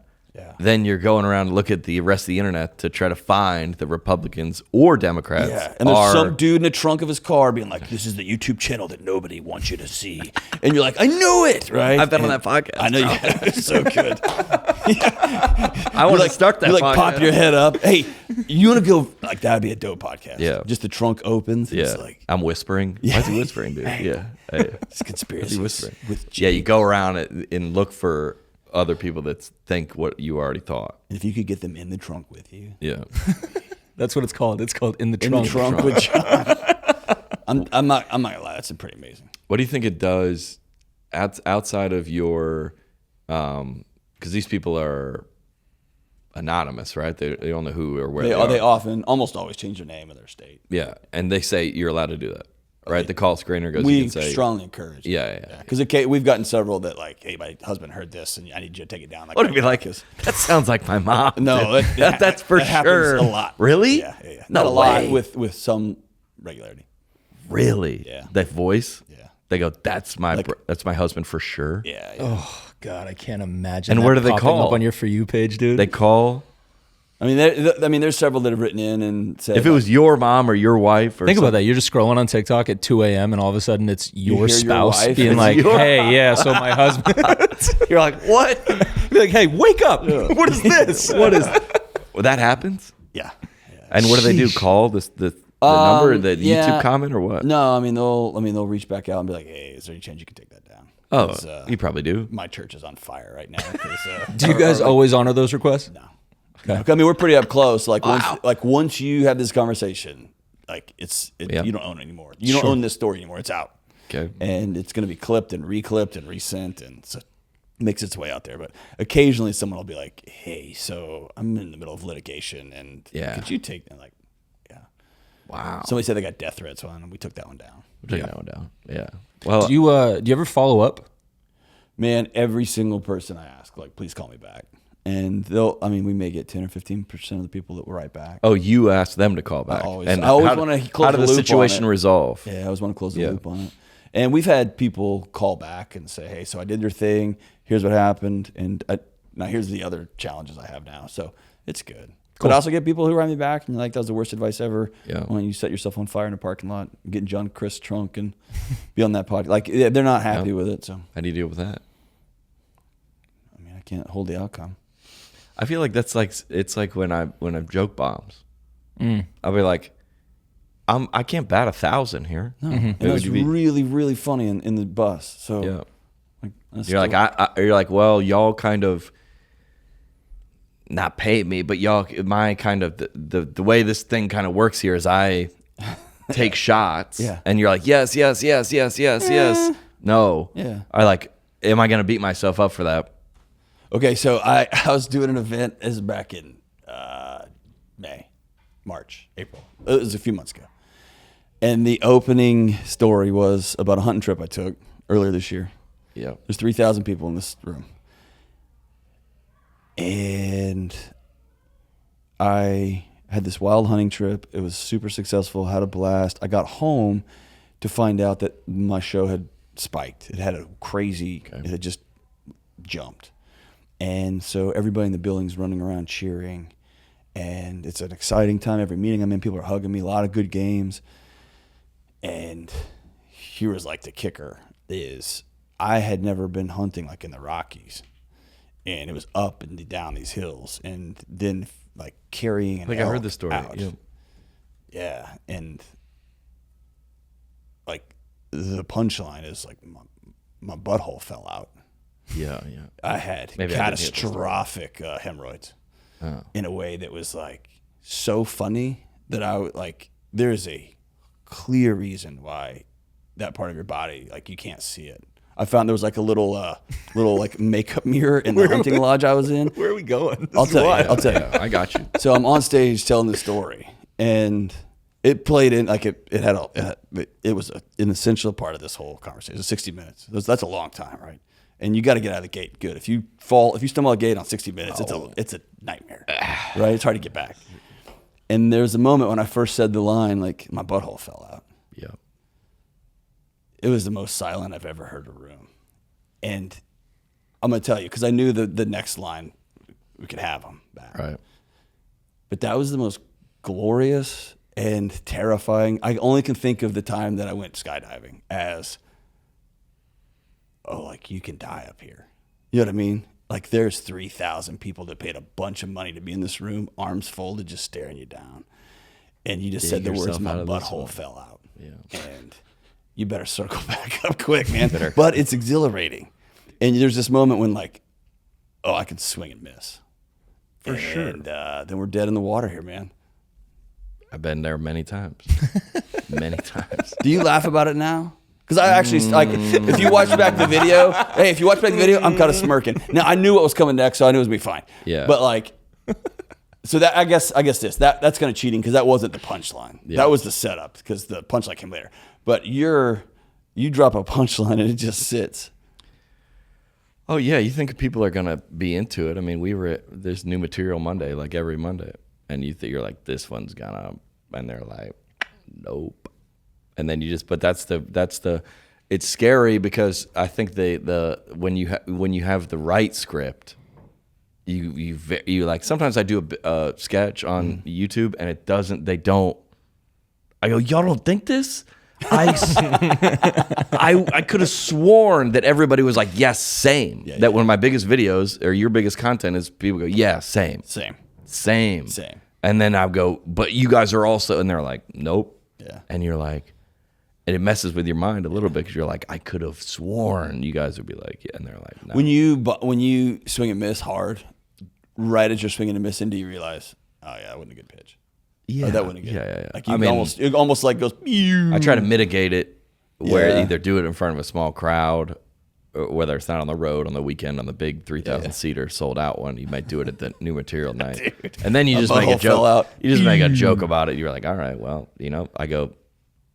then you're going around to look at the rest of the internet to try to find the Republicans or Democrats. Yeah, and there's some dude in the trunk of his car being like, this is the YouTube channel that nobody wants you to see. And you're like, I knew it, right? I've been on that podcast. I know you have. It's so good. I want to start that you podcast. pop your head up. Hey, you want to go, like, that'd be a dope podcast. Yeah. Just the trunk opens. Yeah. It's like, I'm whispering. Why is he whispering, dude? Yeah. Hey. it's conspiracy. Whispering. With Yeah, you go around and look for other people that think what you already thought. And if you could get them in the trunk with you. Yeah. That's what it's called. It's called In the In Trunk. the trunk with John. I'm not gonna lie, that's pretty amazing. What do you think it does outside of your, because these people are anonymous, right? They don't know who or where They often, almost always change their name and their state. Yeah, and they say you're allowed to do that, right? The call screener goes. We you can say, strongly encourage. Yeah. Because we've gotten several that like, hey, my husband heard this, and I need you to take it down. Like, What would be like? That sounds like my mom. No, that's for that happens sure. a lot. Really? Yeah. No Not a lot way. with some regularity. Really? Yeah. That voice. Yeah. They go. That's my husband for sure. Yeah. Oh God, I can't imagine. And that where do they popping call? up on your For You page, dude? They call. I mean, there's several that have written in and said, If it was your mom or your wife, or Think about something- that. You're just scrolling on TikTok at 2 a.m. and all of a sudden it's your hear your spouse wife. being It's like, your- "Hey, yeah, so my husband." You're like, what? Be like, "Hey, wake up! What is this? What is? Well, that happens. yeah. And what do they do? Call the number, the yeah. YouTube comment, or what? No, I mean they'll reach back out and be like, hey, is there any chance you can take that down? Oh, 'Cause, you probably do. my church is on fire right now. 'Cause, Do you guys always honor those requests? No. Okay. I mean, we're pretty up close. Like once you have this conversation, like you don't own it anymore. You don't own this story anymore. It's out. Okay. And it's going to be clipped and reclipped and resent, and so it makes its way out there. But occasionally someone will be like, hey, so I'm in the middle of litigation, and could you take that? Like, yeah. Wow. Somebody said they got death threats on, and we took that one down. We're taking that one down. Yeah. Well, Do you ever follow up? Man, every single person I ask, like, please call me back. And we may get 10 or 15% of the people that will write back. Oh, you asked them to call back. I always want to close how the did the loop situation on it. resolve? Yeah, I always want to close the loop on it. And we've had people call back and say, hey, so I did your thing. Here's what happened. And now here's the other challenges I have now. So it's good. Cool. But I also get people who write me back and like, that was the worst advice ever. Yeah. When you set yourself on fire in a parking lot, getting John Crist trunk and be on that podcast. Like, they're not happy with it. So how do you deal with that? I mean, I can't hold the outcome. I feel like it's like when I joke bombs. I'll be like, I can't bat 1,000 here. No. And it was really, really funny in the bus. So yeah. Like, you're like, well, y'all kind of not pay me, but y'all, my kind of the way this thing kind of works here is I take shots, and you're like, yes. No, I like, am I gonna beat myself up for that? Okay, so I was doing an event as back in March, April. It was a few months ago, and the opening story was about a hunting trip I took earlier this year. Yeah, there's 3,000 people in this room. And I had this wild hunting trip. It was super successful, had a blast. I got home to find out that my show had spiked. It had a crazy, it had just jumped. And so everybody in the building's running around cheering. And it's an exciting time. Every meeting I'm in, people are hugging me, a lot of good games. And here was like the kicker is I had never been hunting like in the Rockies. And it was up and down these hills, and then like carrying an elk I heard the story. Out. Yeah, and like the punchline is like my butthole fell out. Yeah. I had catastrophic hemorrhoids in a way that was like so funny that I would like. There's a clear reason why that part of your body, like you can't see it. I found there was like a little like makeup mirror in the hunting lodge I was in. Where are we going? I'll tell you. I got you. So I'm on stage telling the story, and it played in like it was an essential part of this whole conversation. It was 60 minutes. That's a long time, right? And you got to get out of the gate good. If you stumble out of the gate on 60 minutes, it's a nightmare, right? It's hard to get back. And there's a moment when I first said the line, like my butthole fell out. Yeah. It was the most silent I've ever heard a room. And I'm going to tell you, because I knew the next line, we could have them back. Right. But that was the most glorious and terrifying. I only can think of the time that I went skydiving as, like you can die up here. You know what I mean? Like there's 3,000 people that paid a bunch of money to be in this room, arms folded, just staring you down. And you just said the words, my butthole fell out. Yeah. And you better circle back up quick, man. But it's exhilarating. And there's this moment when like, I can swing and miss. For sure. And then we're dead in the water here, man. I've been there many times. Many times. Do you laugh about it now? Because I actually, like, if you watch back the video, I'm kind of smirking. Now, I knew what was coming next, so I knew it was going to be fine. Yeah. But like, so that, I guess that's kind of cheating because that wasn't the punchline. Yeah. That was the setup because the punchline came later. But you drop a punchline and it just sits. Oh yeah, you think people are gonna be into it? I mean, there's new material Monday, like every Monday, and you're like, this one's gonna, and they're like, nope. And then but that's the. It's scary because I think when you have the right script, you like sometimes I do a sketch on YouTube and they don't. I go, y'all don't think this? I could have sworn that everybody was like, yes, same. Yeah, that one of my biggest videos or your biggest content is people go, yeah, same. And then I go, but you guys are also, and they're like, nope. Yeah. And you're like, and it messes with your mind a little bit because you're like, I could have sworn you guys would be like, yeah. And they're like, no. When you swing and miss hard, right as you're swinging and missing, do you realize, oh yeah, that wasn't a good pitch. Yeah, that wasn't good. Yeah. Like it almost like goes. I try to mitigate it where either do it in front of a small crowd, or whether it's not on the road on the weekend on the big 3,000 seater sold out one. You might do it at the new material night, dude, and then you just make a joke. You just make a joke about it. You're like, all right, well, I go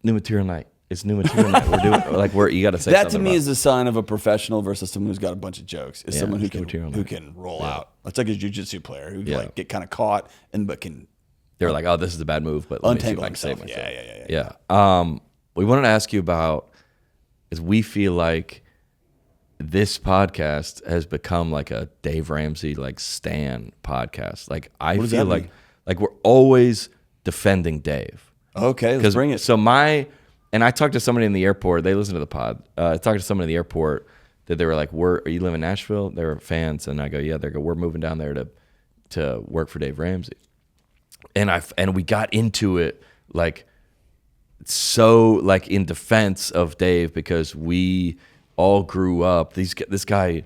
new material night. It's new material. We're doing like you got to say that to something me about is a sign of a professional versus someone who's got a bunch of jokes. Is someone who it's new material, can roll out. It's like a jiu-jitsu player who Yeah. like get kind of caught but can They were like, oh, this is a bad move, but let me see if untangle I can save himself. myself. Yeah. We wanted to ask you about is we feel like this podcast has become like a Dave Ramsey like stan podcast. Like I does feel that like mean? like we're always defending Dave. Okay, let's bring it. So and I talked to somebody in the airport. They listened to the pod. I talked to someone in the airport that they were like, "Are you live in Nashville?" They were fans, and I go, "Yeah." They go, "We're moving down there to work for Dave Ramsey." And we got into it like so like in defense of Dave because we all grew up. This guy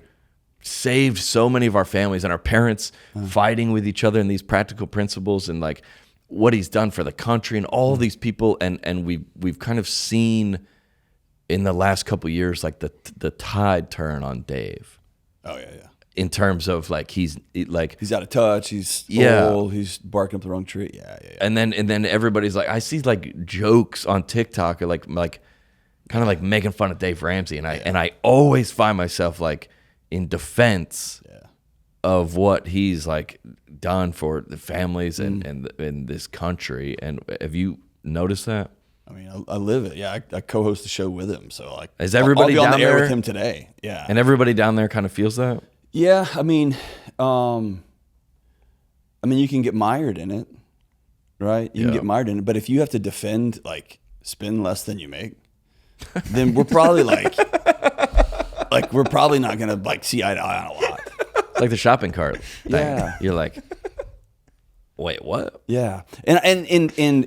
saved so many of our families and our parents fighting with each other and these practical principles and like what he's done for the country and all these people and we've kind of seen in the last couple of years like the tide turn on Dave. Oh yeah. In terms of like he's He's out of touch. He's Yeah. old. He's barking up the wrong tree. Yeah. and then everybody's like I see like jokes on TikTok like kind of like making fun of Dave Ramsey and I always find myself like in defense of what he's like done for the families and in this country. And have you noticed that? I mean, I live it. Yeah, I co-host the show with him. So like, Is everybody I'll be on down the air there? with him today? Yeah. And everybody down there kind of feels that? Yeah, I mean, you can get mired in it, right? You can get mired in it, but if you have to defend, like, spend less than you make, then we're probably we're probably not gonna like see eye to eye on a lot. It's like the shopping cart thing. Yeah. You're like, wait, what? Yeah, and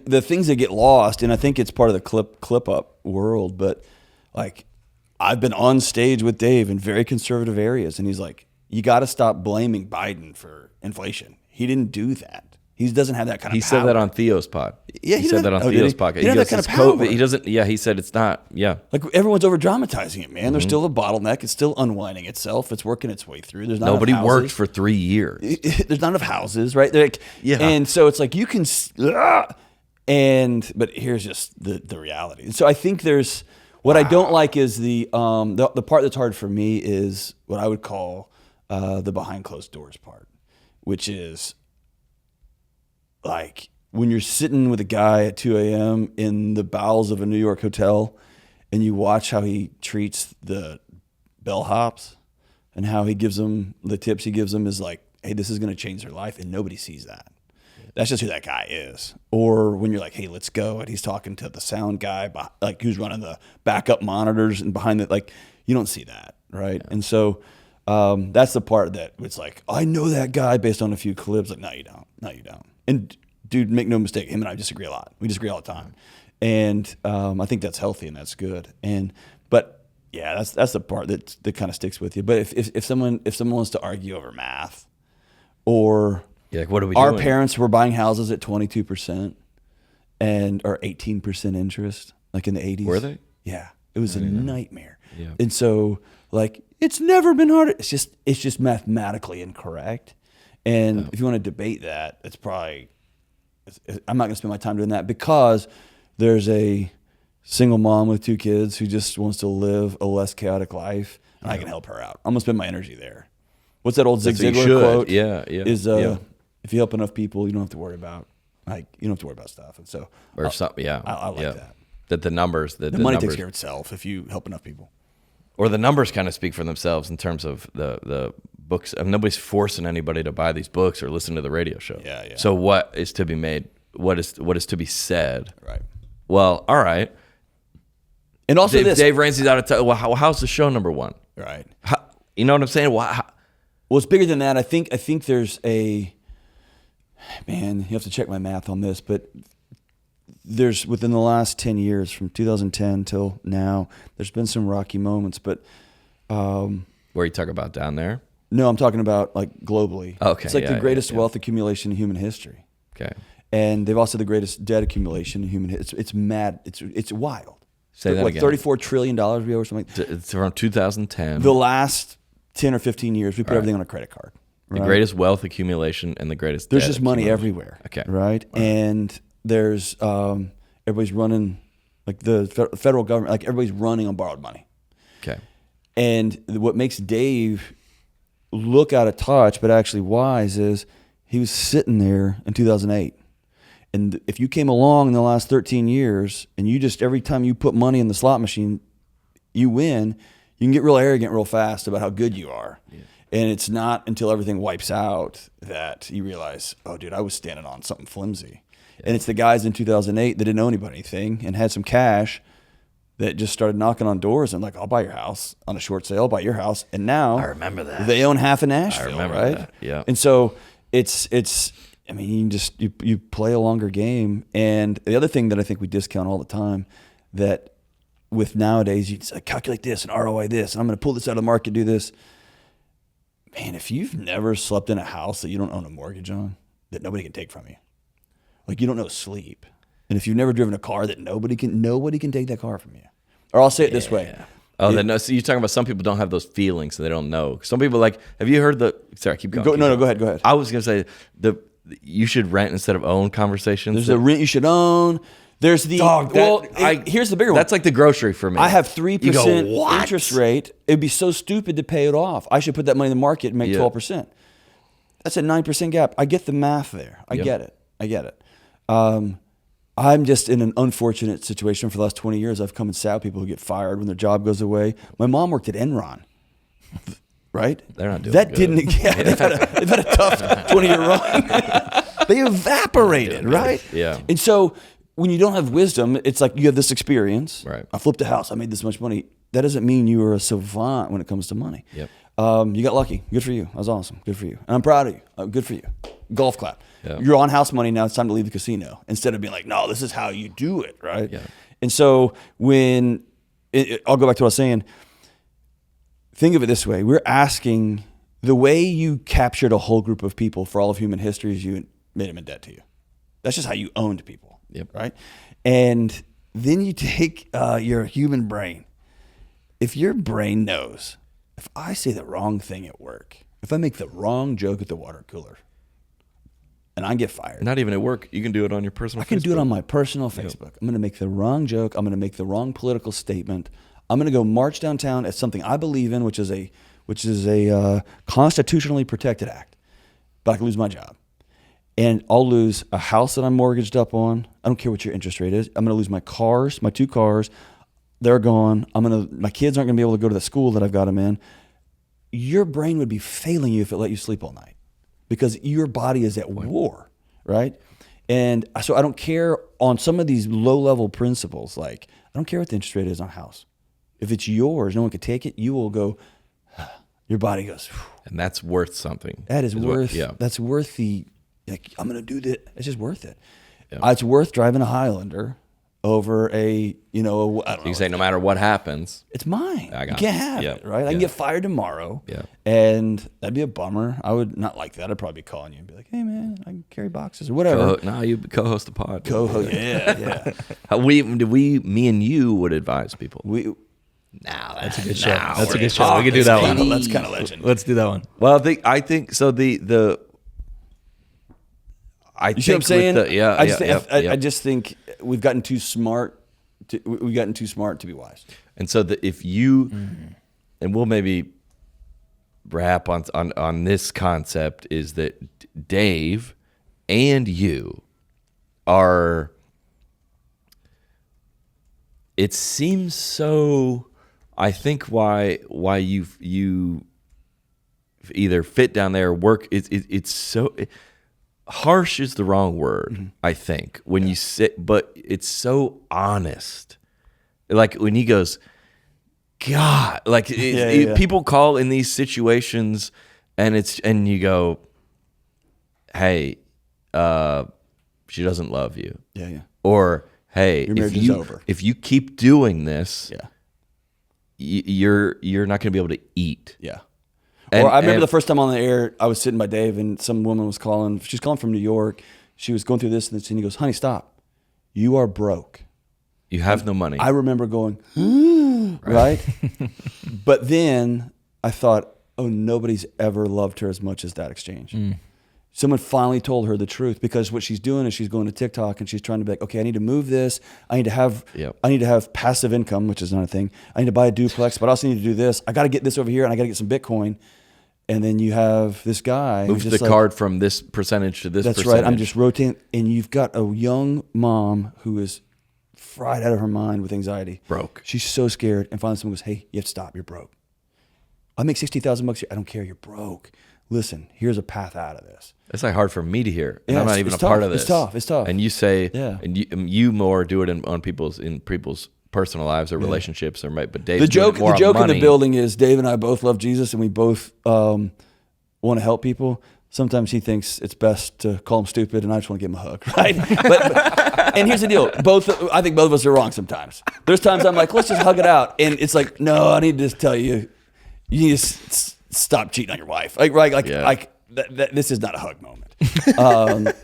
the things that get lost, and I think it's part of the clip up world, but like, I've been on stage with Dave in very conservative areas, and he's like, you got to stop blaming Biden for inflation. He didn't do that. He doesn't have that kind of He power. said that on Theo's pod. Yeah, he said that on did Theo's he? podcast. He doesn't have that kind of power. He doesn't. Yeah, he said it's not. Yeah, Like, everyone's over dramatizing it, man. There's still a bottleneck. It's still unwinding itself. It's working its way through. There's not nobody enough worked houses. for 3 years. There's not enough houses, right? They're like, Yeah. And so it's like you can, but here's just the reality. And so I think there's what I don't like is the part that's hard for me is what I would call the behind closed doors part, which is like when you're sitting with a guy at 2 a.m. in the bowels of a New York hotel and you watch how he treats the bellhops and how he gives them the tips he gives them is like, hey, this is going to change their life. And nobody sees that. That's just who that guy is. Or when you're like, hey, let's go. And he's talking to the sound guy, like who's running the backup monitors and behind it. Like, you don't see that. Right. Yeah. And so that's the part that it's like, I know that guy based on a few clips. Like, no, you don't. No, you don't. And dude, make no mistake, him and I disagree a lot. We disagree all the time. And I think that's healthy and that's good. But yeah, that's the part that kind of sticks with you. But if someone wants to argue over math, or Like, what are we our doing? parents were buying houses at 22% or 18% interest, like in the 80s. Were they? Yeah, it was a nightmare. Yeah. And so, like, it's never been harder. It's just mathematically incorrect. And if you want to debate that, it's probably, I'm not going to spend my time doing that because there's a single mom with 2 kids who just wants to live a less chaotic life, and I can help her out. I'm going to spend my energy there. What's that old Zig That's what you Ziglar should. quote? Yeah. Is if you help enough people, you don't have to worry about stuff. And so, Or something. Yeah. I like that. That the numbers, The money numbers, takes care of itself if you help enough people. or the numbers kind of speak for themselves in terms of the books. I mean, nobody's forcing anybody to buy these books or listen to the radio show. Yeah. So what is to be made? What is to be said? Right. Well, all right. And also Dave Ramsey's out of touch. Well, how's the show number 1? Right. You know what I'm saying? Well, Well, it's bigger than that. I think there's man, you have to check my math on this, but there's within the last 10 years, from 2010 till now, there's been some rocky moments, but where you talk about down there? no, I'm talking about like globally. Okay, It's like yeah, the greatest yeah. wealth accumulation in human history. Okay. And they've also the greatest debt accumulation in human history. It's mad. It's wild. Say that like again. $34 trillion we owe or something. It's around 2010. The last 10 or 15 years, we put everything on a credit card. The right? greatest wealth accumulation and the greatest There's debt just money accumulation. everywhere. Okay. Right? And there's everybody's running Like the federal government, like everybody's running on borrowed money. Okay. And what makes Dave look out of touch, but actually wise, is he was sitting there in 2008. And if you came along in the last 13 years and you just, every time you put money in the slot machine, you win, you can get real arrogant real fast about how good you are. Yeah. And it's not until everything wipes out that you realize, oh, dude, I was standing on something flimsy. Yeah. And it's the guys in 2008 that didn't owe anybody anything and had some cash that just started knocking on doors and like, I'll buy your house on a short sale, I'll buy your house. And now I remember that. They own half of Nashville, I remember right? that. Yeah. And so it's I mean, you play a longer game. And the other thing that I think we discount all the time, that with nowadays, you just calculate this and ROI this, and I'm going to pull this out of the market, do this. Man, if you've never slept in a house that you don't own a mortgage on, that nobody can take from you, like you don't know sleep. And if you've never driven a car that nobody can take that car from you. Or I'll say it this way. Oh, then so you're talking about some people don't have those feelings, so they don't know. Some people have you heard the? Sorry, keep going. Go ahead. I was gonna say you should rent instead of own conversations. There's a rent you should own. There's the here's the bigger one. That's like the grocery for me. I have 3% interest rate. It'd be so stupid to pay it off. I should put that money in the market and make 12%. That's a 9% gap. I get the math there. I get it. I'm just in an unfortunate situation for the last 20 years. I've come and sat with people who get fired when their job goes away. My mom worked at Enron, right? They're not doing that. Good. They've had a tough 20-year run. They evaporated, right? Yeah. And so when you don't have wisdom, it's like you have this experience. Right. I flipped a house. I made this much money. That doesn't mean you are a savant when it comes to money. Yep. You got lucky. Good for you. That was awesome. Good for you. And I'm proud of you. Good for you. Golf clap. Yeah. You're on house money now. It's time to leave the casino. Instead of being like, no, this is how you do it, right? Yeah. And so I'll go back to what I was saying. Think of it this way. We're asking, the way you captured a whole group of people for all of human history is you made them in debt to you. That's just how you owned people, right? And then you take your human brain. If your brain knows, if I say the wrong thing at work, if I make the wrong joke at the water cooler, and I get fired. Not even at work. You can do it on your personal Facebook. I can do it on my personal Facebook. I'm going to make the wrong joke. I'm going to make the wrong political statement. I'm going to go march downtown at something I believe in, which is a constitutionally protected act. But I can lose my job. And I'll lose a house that I'm mortgaged up on. I don't care what your interest rate is. I'm going to lose my cars, my 2 cars. They're gone. My kids aren't going to be able to go to the school that I've got them in. Your brain would be failing you if it let you sleep all night, because your body is at war, right? And so I don't care on some of these low-level principles. Like, I don't care what the interest rate is on a house. If it's yours, no one can take it. You will go. Your body goes. And that's worth something. That's worth the. Like, I'm gonna do that. It's just worth it. Yeah. It's worth driving a Highlander over I don't know. You say no matter what happens, it's mine. I got you can't have it, right? I can get fired tomorrow. Yeah. And that'd be a bummer. I would not like that. I'd probably be calling you and be like, hey man, I can carry boxes or whatever. You co-host a pod. Co-host, yeah. Me and you would advise people. That's a good show. That's a good show. We could do that one. That's kind of legend. Let's do that one. Well, I think so. I you see what I'm saying? I just think we've gotten too smart. We've gotten too smart to be wise. And so if you, and we'll maybe wrap on this concept, is that Dave and you are. It seems so. I think why you either fit down there or work. It's so. Harsh is the wrong word, I think, when you sit, but it's so honest. Like when he goes, God, like people call in these situations, and you go, hey, she doesn't love you. Yeah. Or hey, your marriage is over. If you keep doing this, you're not going to be able to eat. Yeah. Or I remember the first time on the air, I was sitting by Dave, and some woman was calling. She's calling from New York. She was going through this and this, and he goes, honey, stop. You are broke. You have no money. I remember going, right? But then I thought, oh, nobody's ever loved her as much as that exchange. Someone finally told her the truth, because what she's doing is she's going to TikTok and she's trying to be like, okay, I need to move this. I need to have passive income, which is not a thing. I need to buy a duplex, but I also need to do this. I got to get this over here, and I got to get some Bitcoin. And then you have this guy Move the card from this percentage to this percentage. That's right. I'm just rotating. And you've got a young mom who is fried out of her mind with anxiety. Broke. She's so scared. And finally someone goes, hey, you have to stop. You're broke. I make $60,000 a year. I don't care. You're broke. Listen, here's a path out of this. It's like hard for me to hear. And Yeah, I'm not even a part of this. It's tough. And you say, Yeah. and you more do it in people's personal lives or relationships, or but Dave's The joke more in money. the building is Dave and I both love Jesus, and we both want to help people. Sometimes he thinks it's best to call him stupid, and I just want to give him a hug, right? And here's the deal: I think both of us are wrong sometimes. There's times I'm like, let's just hug it out, and it's like, no, I need to just tell you, you need to stop cheating on your wife, this is not a hug moment.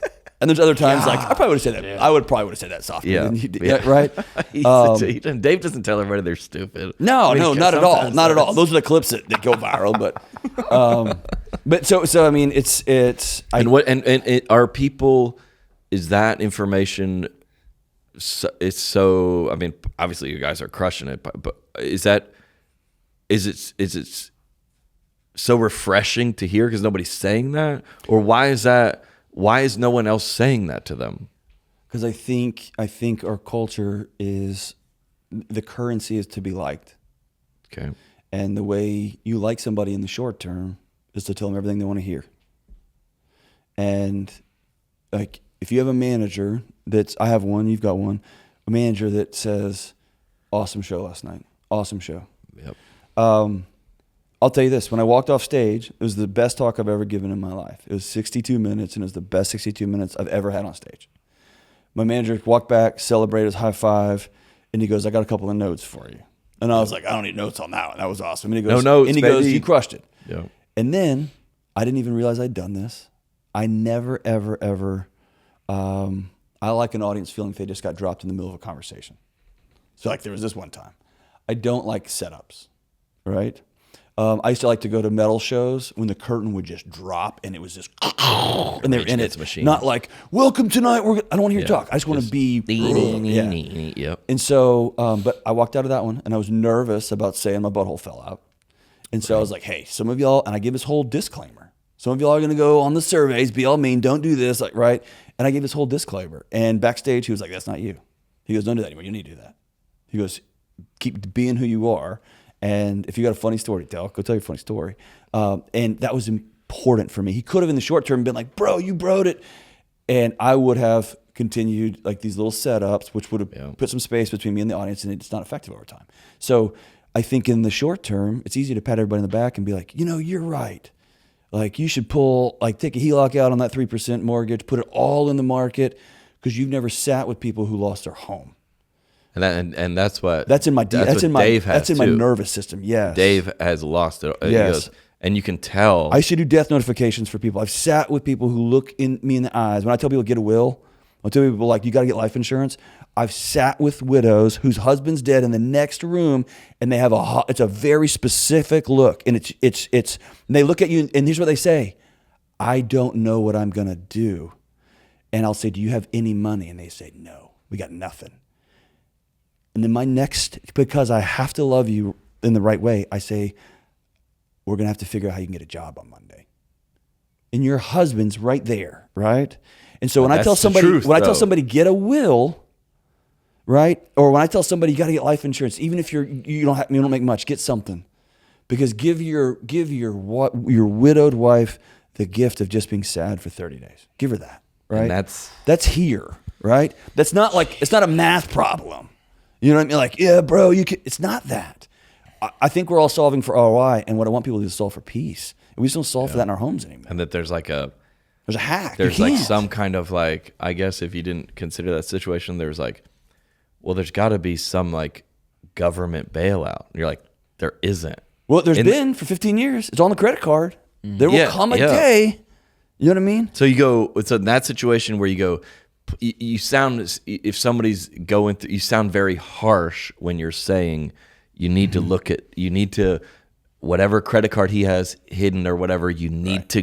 And there's other times like I probably would have said that. Yeah. I would probably said that softer than you did, right? Dave doesn't tell everybody they're stupid. No, not at all. Not at all. Those are the clips that go viral. But so I mean, it's. Are people? Is that information? It's so. I mean, obviously you guys are crushing it, but is it so refreshing to hear because nobody's saying that, or why is that? Why is no one else saying that to them? Because I think our culture is, the currency is to be liked. Okay. And the way you like somebody in the short term is to tell them everything they want to hear. And like, if you have a manager I have one, you've got one, a manager that says, awesome show last night. Awesome show. Yep. I'll tell you this, when I walked off stage, it was the best talk I've ever given in my life. It was 62 minutes, and it was the best 62 minutes I've ever had on stage. My manager walked back, celebrated his high five, and he goes, I got a couple of notes for you. And I was like, I don't need notes on that one. That was awesome. And he goes, no notes, and he baby. goes, you crushed it. Yeah. And then I didn't even realize I'd done this. I never, ever, ever, I like an audience feeling like they just got dropped in the middle of a conversation. So like there was this one time. I don't like setups, right? I used to like to go to metal shows when the curtain would just drop and it was just, and they're in it. Machine. Not like, welcome tonight. I don't want to hear you talk. I just want to be. Yep. And so, but I walked out of that one and I was nervous about saying my butthole fell out. And so I was like, hey, some of y'all, and I give this whole disclaimer. Some of y'all are going to go on the surveys, be all mean, don't do this, like, right? And I gave this whole disclaimer. And backstage, he was like, that's not you. He goes, don't do that anymore. You need to do that. He goes, keep being who you are. And if you got a funny story to tell, go tell your funny story. And that was important for me. He could have in the short term been like, bro, you broed it. And I would have continued like these little setups, which would have put some space between me and the audience, and it's not effective over time. So I think in the short term, it's easy to pat everybody in the back and be like, you're right. Like you should take a HELOC out on that 3% mortgage, put it all in the market, because you've never sat with people who lost their home. And that's what Dave has in my too. nervous system. Yes, Dave has lost it. Yes, he goes, and you can tell. I should do death notifications for people. I've sat with people who look me in the eyes. When I tell people get a will, I tell people like you got to get life insurance. I've sat with widows whose husband's dead in the next room, and they have it's a very specific look, and it's and they look at you, and here's what they say: I don't know what I'm gonna do. And I'll say, do you have any money? And they say, no, we got nothing. And then because I have to love you in the right way, I say, we're going to have to figure out how you can get a job on Monday. And your husband's right there, right? And so when I tell somebody get a will, right? Or when I tell somebody you got to get life insurance, even if you don't make much, get something. Because give your widowed wife the gift of just being sad for 30 days. Give her that, right? And that's here, right? That's not like, it's not a math problem. You know what I mean? Like, yeah, bro, it's not that. I think we're all solving for ROI, and what I want people to do is solve for peace. And we just don't solve for that in our homes anymore. And that there's a hack. There's like some kind of like, I guess if you didn't consider that situation, there's like, well, there's got to be some like government bailout. And you're like, there isn't. Well, there's been for 15 years. It's on the credit card. There will come a day. You know what I mean? So you go, it's in that situation where you go, you sound, if somebody's going through, you sound very harsh when you're saying you need to look at, you need to whatever credit card he has hidden or whatever, you need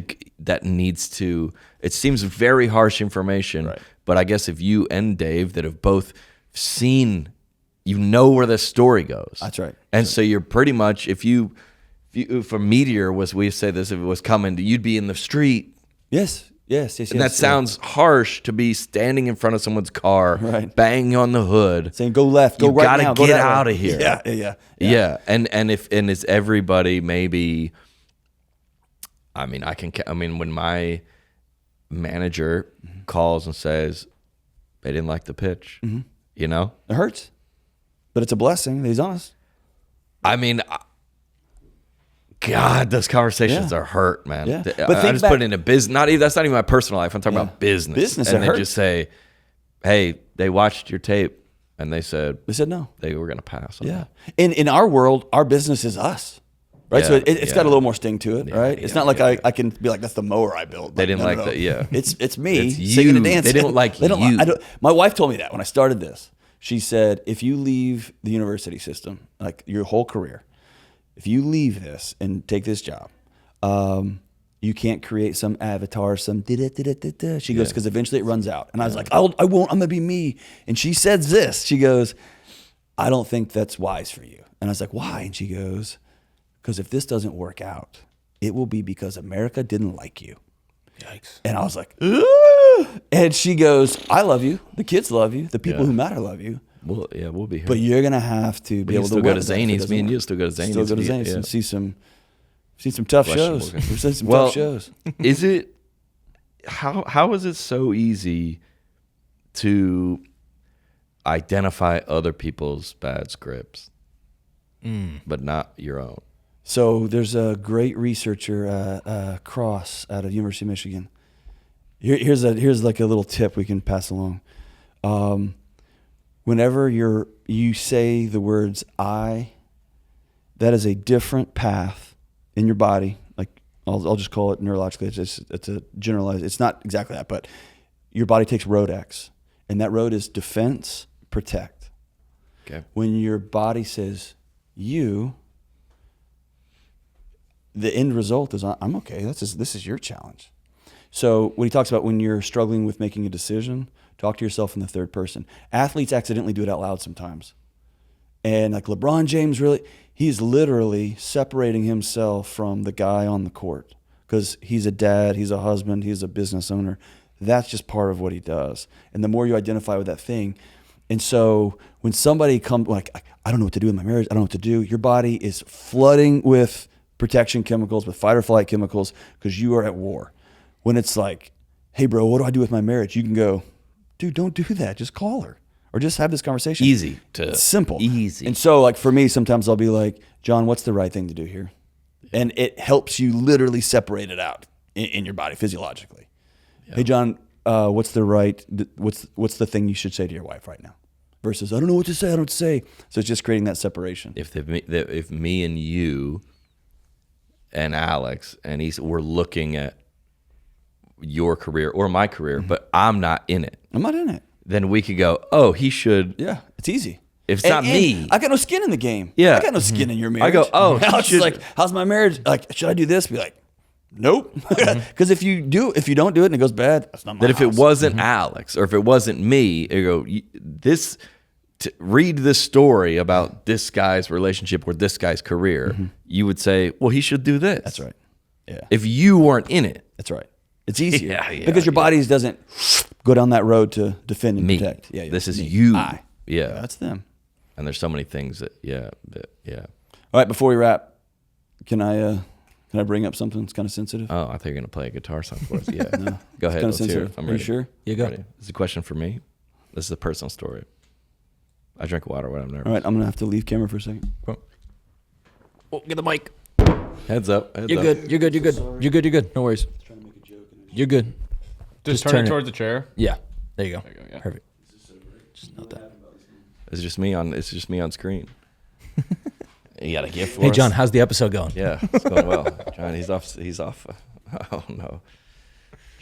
it seems very harsh information. Right. But I guess if you and Dave that have both seen, you know where the story goes. That's right. And so you're pretty much, if a meteor was, we say this, if it was coming, you'd be in the street. Yes. And that sounds harsh to be standing in front of someone's car, right, banging on the hood, saying "Go left, go you right now, go get out of here." Yeah. And is everybody maybe? I mean, when my manager calls and says they didn't like the pitch, you know, it hurts, but it's a blessing that he's honest. I mean, God, those conversations are hurt, man. Yeah. But I just put it in a business. That's not even my personal life. I'm talking about business. Business, and it they hurts. just say, "Hey, they watched your tape, and they said No. they were going to pass." On Yeah. that. In our world, our business is us, right? So it's got a little more sting to it, right? It's not like I can be like, that's the mower I built. They didn't like that. Yeah. It's me It's singing you. and dancing. They don't like you. My wife told me that when I started this. She said, if you leave the university system, like your whole career, if you leave this and take this job, you can't create some avatar, some da-da-da-da-da. She goes, because eventually it runs out. And I was like, I won't, I'm going to be me. And she said this. She goes, I don't think that's wise for you. And I was like, why? And she goes, because if this doesn't work out, it will be because America didn't like you. Yikes. And I was like, ugh. And she goes, I love you. The kids love you. The people who matter love you. We'll be here. But you're going to have to be able to still go to weather that if it Zanies. doesn't Me and work. you still go to Zanies. Still go to Zanies Yeah. and see some tough shows. Questionable. We've seen some Well, tough shows. Is it how is it so easy to identify other people's bad scripts, but not your own? So there's a great researcher, Cross, out of University of Michigan. Here's like a little tip we can pass along. Whenever you say the words "I," that is a different path in your body. Like I'll just call it neurologically. It's a generalized. It's not exactly that, but your body takes road X, and that road is defense, protect. Okay. When your body says "you," the end result is I'm okay. This is your challenge. So when he talks about when you're struggling with making a decision, talk to yourself in the third person. Athletes accidentally do it out loud sometimes. And like LeBron James, he's literally separating himself from the guy on the court because he's a dad, he's a husband, he's a business owner. That's just part of what he does. And the more you identify with that thing, and so when somebody comes like, I don't know what to do in my marriage, I don't know what to do, your body is flooding with protection chemicals, with fight or flight chemicals, because you are at war. When it's like, hey bro, what do I do with my marriage? You can go, dude, don't do that. Just call her or just have this conversation. It's simple. Easy. And so like for me, sometimes I'll be like, John, what's the right thing to do here? And it helps you literally separate it out in your body physiologically. Yeah. Hey John, what's the thing you should say to your wife right now? Versus, I don't know what to say, I don't know what to say. So it's just creating that separation. If me and you and Alex and we're looking at your career or my career, but I'm not in it. I'm not in it. Then we could go, oh, he should. Yeah, it's easy. If it's not me. I got no skin in the game. Yeah. I got no skin in your marriage. I go, oh, Alex is like, how's my marriage? Like, should I do this? Be like, nope. Because if you don't do it and it goes bad, that's not my That if house. it wasn't Alex or if it wasn't me, you go, read this story about this guy's relationship or this guy's career, you would say, well, he should do this. That's right. Yeah. If you weren't in it. That's right. It's easier Yeah, because your body doesn't go down that road to defend and Me. protect. Yeah, This is me. you. I. Yeah. That's them. And there's so many things that. All right, before we wrap, can I bring up something that's kind of sensitive? Oh, I thought you were going to play a guitar song for us. Yeah. No. Go ahead. Kinda Let's hear it. sensitive. I'm Are ready. you sure? You go. Ready. This is a question for me. This is a personal story. I drink water when I'm nervous. All right, I'm going to have to leave camera for a second. Oh, get the mic. Heads up. You're good. You're good. You're good. You're good. You're good. No worries. You're good. Just turn it towards the chair. Yeah. There you go. There you go, yeah. Perfect. Just note that. It's just me on screen. You got a gift for Hey us? John, how's the episode going? Yeah, it's going well. John, he's off. Oh no.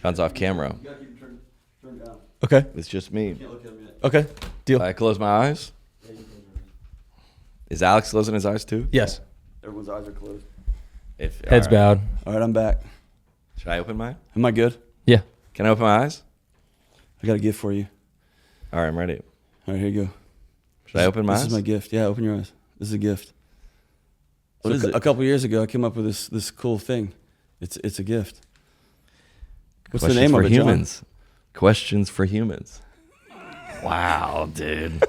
John's off camera. Okay. It's just me. Okay. Deal. I close my eyes. Is Alex closing his eyes too? Yes. Everyone's eyes are closed. Heads bowed. All right, I'm back. Should I open mine? Am I good? Yeah. Can I open my eyes? I got a gift for you. All right, I'm ready. All right, here you go. Should I open my eyes? This is my gift. Yeah, open your eyes. This is a gift. What is it? A couple years ago, I came up with this cool thing. It's a gift. What's the name of it, humans? John? Questions for humans. Wow, dude.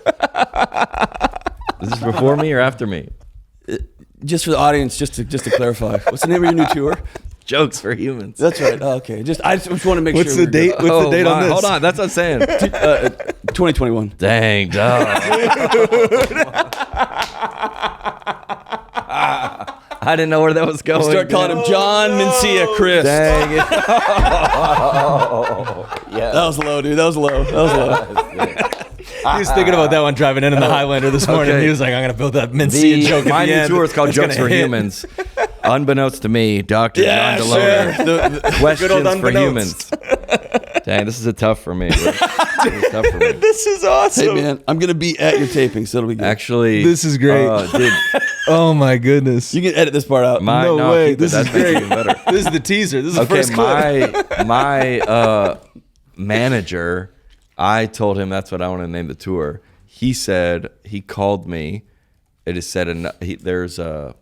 Is this before me or after me? Just for the audience, just to clarify, what's the name of your new tour? Jokes for Humans. That's right. Oh, okay. I just want to make What's sure. the date? What's the date on this? Hold on, that's what I'm saying. 2021. Dang, dog. I didn't know where that was going. We'll start calling him John Mencia Crist. Dang it. Yeah. That was low, dude. That was low. He was thinking about that one driving in the Highlander this morning. Okay. He was like, I'm going to build that Mencia joke at My the new end. tour is called It's Jokes gonna for hit. Humans. Unbeknownst to me, Dr. Yeah, John Delony. sure. Questions for unbeknownst. humans. Dang, this is tough for me. This is tough for me. This is awesome. Hey, man, I'm going to be at your taping, so it'll be good. Actually, This is great. Dude, Oh my goodness. You can edit this part out. No way. keep it. This is That makes it great. even better. This is the teaser. This is the Okay, first clip. my manager, I told him that's what I want to name the tour. He said, he called me. It is said there's the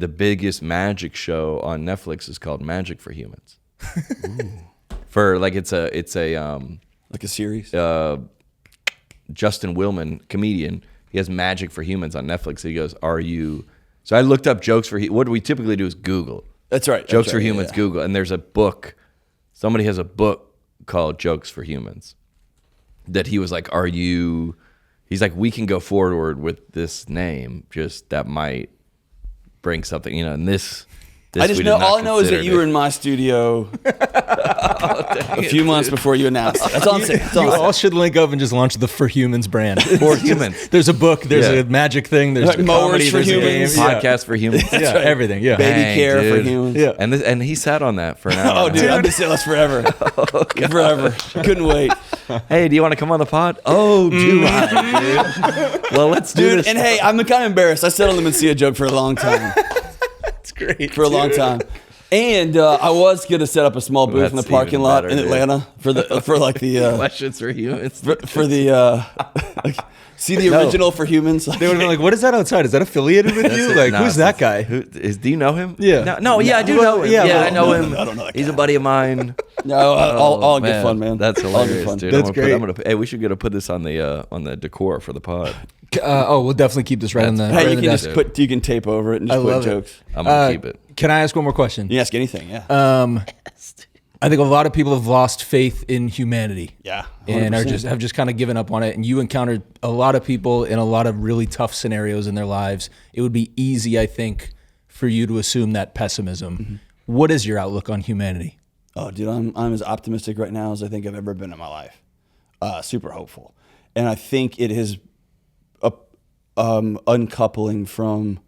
biggest magic show on Netflix is called Magic for Humans. For like it's a Like a series. Justin Willman, comedian. He has Magic for Humans on Netflix. He goes, "Are you?" So I looked up jokes for. What we typically do is Google. That's right. Jokes that's for right, Humans. yeah. Google, and there's a book. Somebody has a book called Jokes for Humans. That he was like, "Are you?" He's like, "We can go forward with this name. Just that might bring something, And this I just we know. did not All I know is that consider, you were dude. in my studio a few months before you announced it. That's all I'm saying. That's all You I'm saying. all should link up and just launch the For Humans brand. For humans. There's a book. There's Yeah. a magic thing. There's Like a mowers comedy, for there's a humans. game. Podcast for humans. Yeah, everything. Yeah. Baby Dang, care for dude. humans. Yeah. And he sat on that for an hour. Oh, dude, I've been saying this forever. Forever. Couldn't wait. Hey, do you want to come on the pod? Oh, do I, dude? Well, let's do Dude, this. and hey, I'm kind of embarrassed. I said on the Mencia joke for a long time. It's great. For a long time. And I was going to set up a small booth in the That's parking even lot better, in dude. Atlanta for the Questions for humans. for the see the original for humans. They would have been like, "What is that outside? Is that affiliated with you? Like, Nah, who's that guy?" Do you know him? Yeah. No, yeah, I do know him. Yeah, Yeah, well, I know no, him. I don't know that He's guy. a buddy of mine. No, all good fun, man. That's All good hilarious, fun. dude. That's I'm gonna great. hey, we should put this on the decor for the pod. We'll definitely keep this right on the. Hey, right you on can the just desk. you can tape over it and just I put love it. jokes. I'm gonna keep it. Can I ask one more question? You can ask anything, yeah. I think a lot of people have lost faith in humanity. Yeah, And 100%. have just kind of given up on it. And you encountered a lot of people in a lot of really tough scenarios in their lives. It would be easy, I think, for you to assume that pessimism. Mm-hmm. What is your outlook on humanity? Oh, dude, I'm as optimistic right now as I think I've ever been in my life. Super hopeful, and I think it is uncoupling from.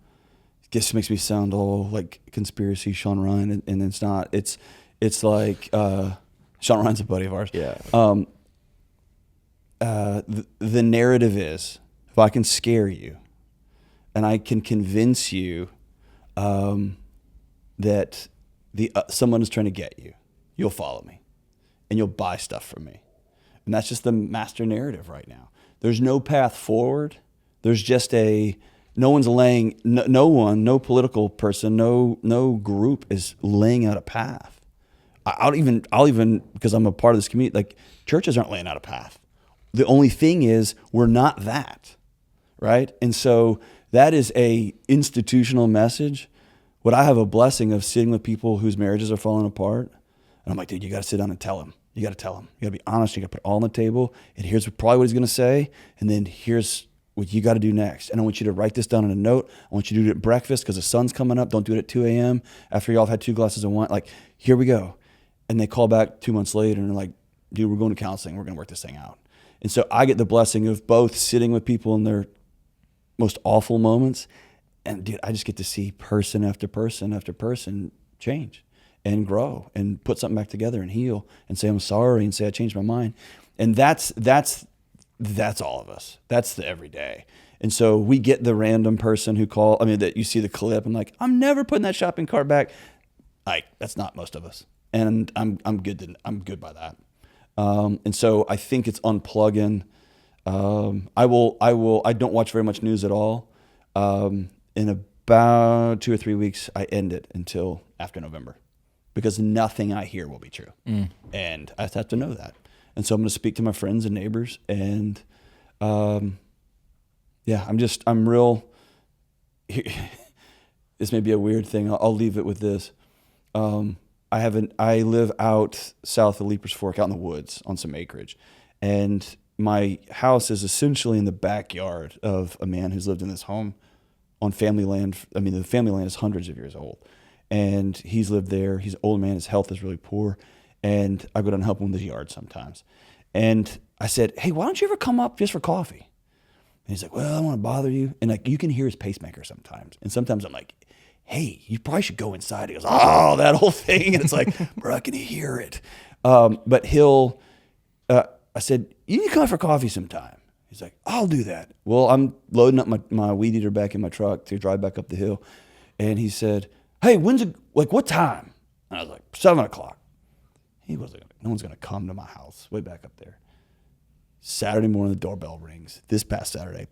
I guess it makes me sound all like conspiracy Sean Ryan, and it's not. It's like Sean Ryan's a buddy of ours. Yeah. The narrative is if I can scare you, and I can convince you that someone is trying to get you, you'll follow me, and you'll buy stuff from me, and that's just the master narrative right now. There's no path forward. There's just no political person, no group is laying out a path. I'll even because I'm a part of this community, like churches aren't laying out a path. The only thing is we're not that, right? And so that is a institutional message. What I have a blessing of sitting with people whose marriages are falling apart, and I'm like, dude, you got to sit down and tell them. You got to tell him. You got to be honest. You got to put it all on the table. And here's probably what he's going to say. And then here's what you got to do next. And I want you to write this down in a note. I want you to do it at breakfast because the sun's coming up. Don't do it at 2 a.m. after y'all have had 2 glasses of wine. Like, here we go. And they call back 2 months later and they're like, dude, we're going to counseling. We're going to work this thing out. And so I get the blessing of both sitting with people in their most awful moments. And dude, I just get to see person after person after person change and grow and put something back together and heal and say, I'm sorry, and say, I changed my mind. And that's all of us. That's the everyday. And so we get the random person that you see the clip and like, I'm never putting that shopping cart back. Like, that's not most of us. And I'm good by that. And so I think it's unplugging. I don't watch very much news at all. In about 2 or 3 weeks, I end it until after November because nothing I hear will be true. And I have to know that. And so I'm going to speak to my friends and neighbors and, I'm real, this may be a weird thing. I'll leave it with this. I live out south of Leapers Fork out in the woods on some acreage. And my house is essentially in the backyard of a man who's lived in this home on family land. I mean, the family land is hundreds of years old. And he's lived there. He's an old man. His health is really poor. And I go down and help him with his yard sometimes. And I said, hey, why don't you ever come up just for coffee? And he's like, well, I don't want to bother you. And like, you can hear his pacemaker sometimes. And sometimes I'm like, hey, you probably should go inside. He goes, oh, that whole thing. And it's like, bro, I can hear it. But I said, you need to come out for coffee sometime. He's like, I'll do that. Well, I'm loading up my weed eater back in my truck to drive back up the hill. And he said, hey, what time? And I was like, 7:00. No one's going to come to my house way back up there. Saturday morning, the doorbell rings. This past Saturday.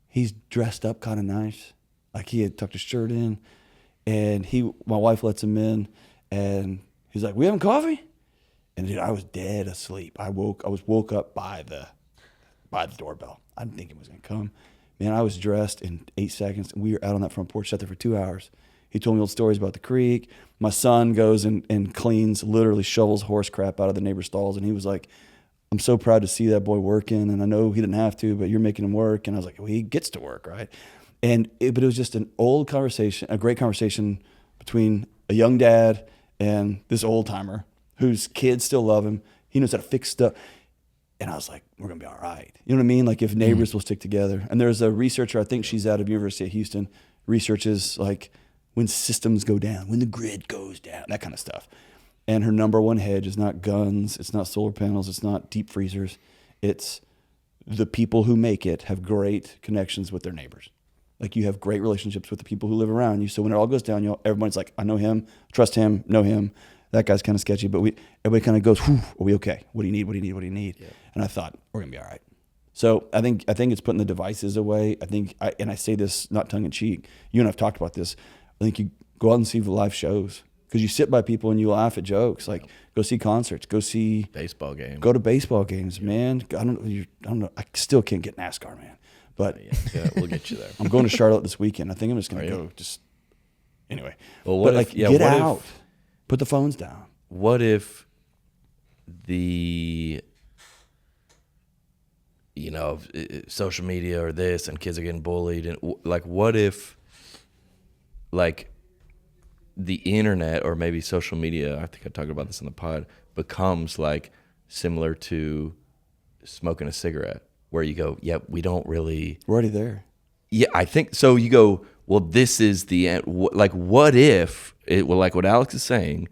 He's dressed up kind of nice. Like he had tucked his shirt in, and my wife lets him in, and he's like, "We having coffee?" And dude, I was dead asleep. I was woke up by the doorbell. I didn't think it was gonna come. Man, I was dressed in 8 seconds, and we were out on that front porch, sat there for 2 hours. He told me old stories about the creek. My son goes and cleans, literally shovels horse crap out of the neighbor's stalls, and he was like, "I'm so proud to see that boy working, and I know he didn't have to, but you're making him work." And I was like, "Well, he gets to work, right?" But it was just an old conversation, a great conversation between a young dad and this old timer whose kids still love him. He knows how to fix stuff. And I was like, we're going to be all right. You know what I mean? Like if neighbors will stick together. And there's a researcher, I think she's out of University of Houston, researches like when systems go down, when the grid goes down, that kind of stuff. And her number one hedge is not guns. It's not solar panels. It's not deep freezers. It's the people who make it have great connections with their neighbors. Like you have great relationships with the people who live around you. So when it all goes down, everybody's like, I know him, trust him, know him. That guy's kind of sketchy, but everybody kind of goes, whew, are we okay? What do you need? What do you need? What do you need? Yeah. And I thought, we're going to be all right. So I think it's putting the devices away. I say this not tongue in cheek. You and I've talked about this. I think you go out and see the live shows because you sit by people and you laugh at jokes. Like go see concerts, go see baseball games, go to baseball games, man. I don't know. I still can't get NASCAR, man. But we'll get you there. I'm going to Charlotte this weekend. I think I'm just going to go. Just anyway. Well, get out. Put the phones down. What if the social media or this and kids are getting bullied and like what if like the internet or maybe social media, I think I talked about this in the pod, becomes like similar to smoking a cigarette where you go, yeah, we don't really. We're already there. Yeah, I think so. You go, well, this is the end. Like, what if, like what Alex is saying,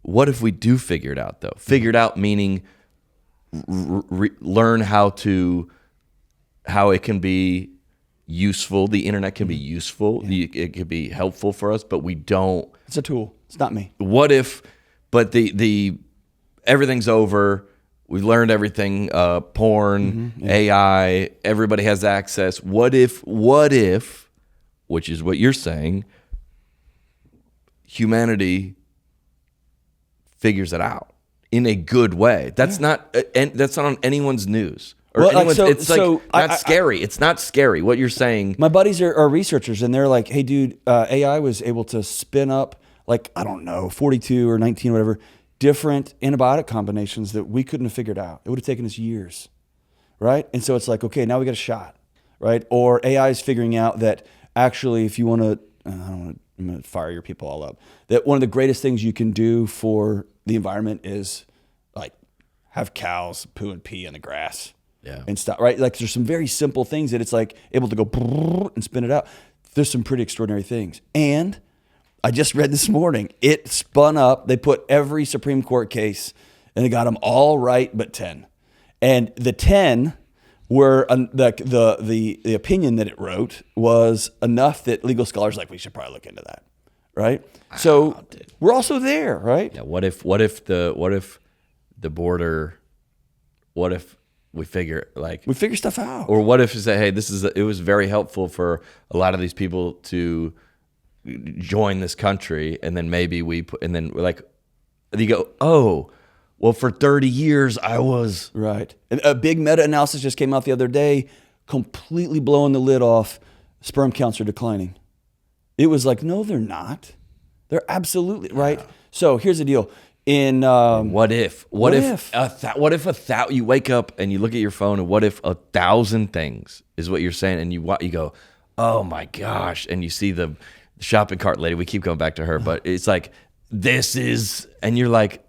what if we do figure it out, though? Figure it out meaning learn how it can be useful. The internet can be useful. Yeah. It can be helpful for us, but we don't. It's a tool. It's not me. What if, but the everything's over. We've learned everything, porn, AI, everybody has access. What if, which is what you're saying, humanity figures it out in a good way? That's not on anyone's news. Or not scary. It's not scary. What you're saying. My buddies are researchers, and they're like, hey, dude, AI was able to spin up, like, I don't know, 42 or 19 or whatever, different antibiotic combinations that we couldn't have figured out. It would have taken us years, right? And so it's like, okay, now we got a shot, right? Or AI is figuring out that actually if you want to, I'm going to fire your people all up, that one of the greatest things you can do for the environment is like have cows poo and pee in the grass. Yeah. And stuff, right? Like there's some very simple things that it's like able to go and spin it out. There's some pretty extraordinary things. And I just read this morning, it spun up, they put every Supreme Court case and they got them all right but 10. And the 10 where the opinion that it wrote was enough that legal scholars are like, we should probably look into that, right? So we're also there, right? Yeah. What if the border? What if we figure stuff out? or what if you say, hey, it was very helpful for a lot of these people to join this country, and then maybe you go, oh, well, for 30 years I was right. And a big meta-analysis just came out the other day, completely blowing the lid off. Sperm counts are declining. It was like, no, they're not. They're absolutely right. So here's the deal. In what if you wake up and you look at your phone, and what if 1,000 things is what you're saying, and you go, oh my gosh, and you see the shopping cart lady. We keep going back to her, but it's like, this is, and you're like,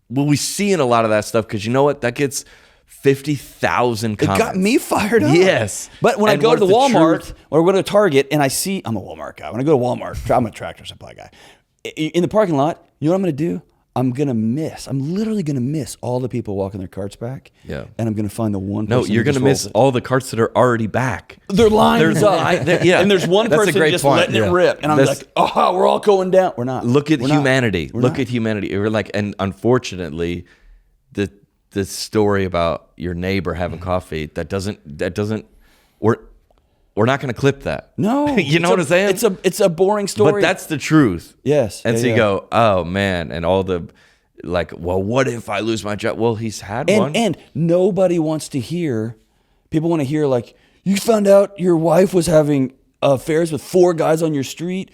well, we see in a lot of that stuff, because you know what, that gets 50,000 comments. It got me fired up. Yes. But when I go to the Walmart truth? or go to Target and I see, I'm a Walmart guy. When I go to Walmart, I'm a Tractor Supply guy. In the parking lot, you know what I'm going to do? I'm literally going to miss all the people walking their carts back. Yeah. And I'm going to find the one person. No, you're going to miss all the carts that are already back. They're lined up. Yeah. And there's one That's a person great just point. letting it rip. And I'm like, oh, we're all going down. We're not. Look at We're humanity. Not. Look at humanity. We're like, and unfortunately, the story about your neighbor having coffee, that doesn't we're not going to clip that. No. You know what I'm saying? It's a boring story. But that's the truth. Yes. And Yeah, so you yeah. go, oh man, and all the like, well, what if I lose my job? Well, he's had one. And nobody wants to hear, people want to hear like, you found out your wife was having affairs with 4 guys on your street.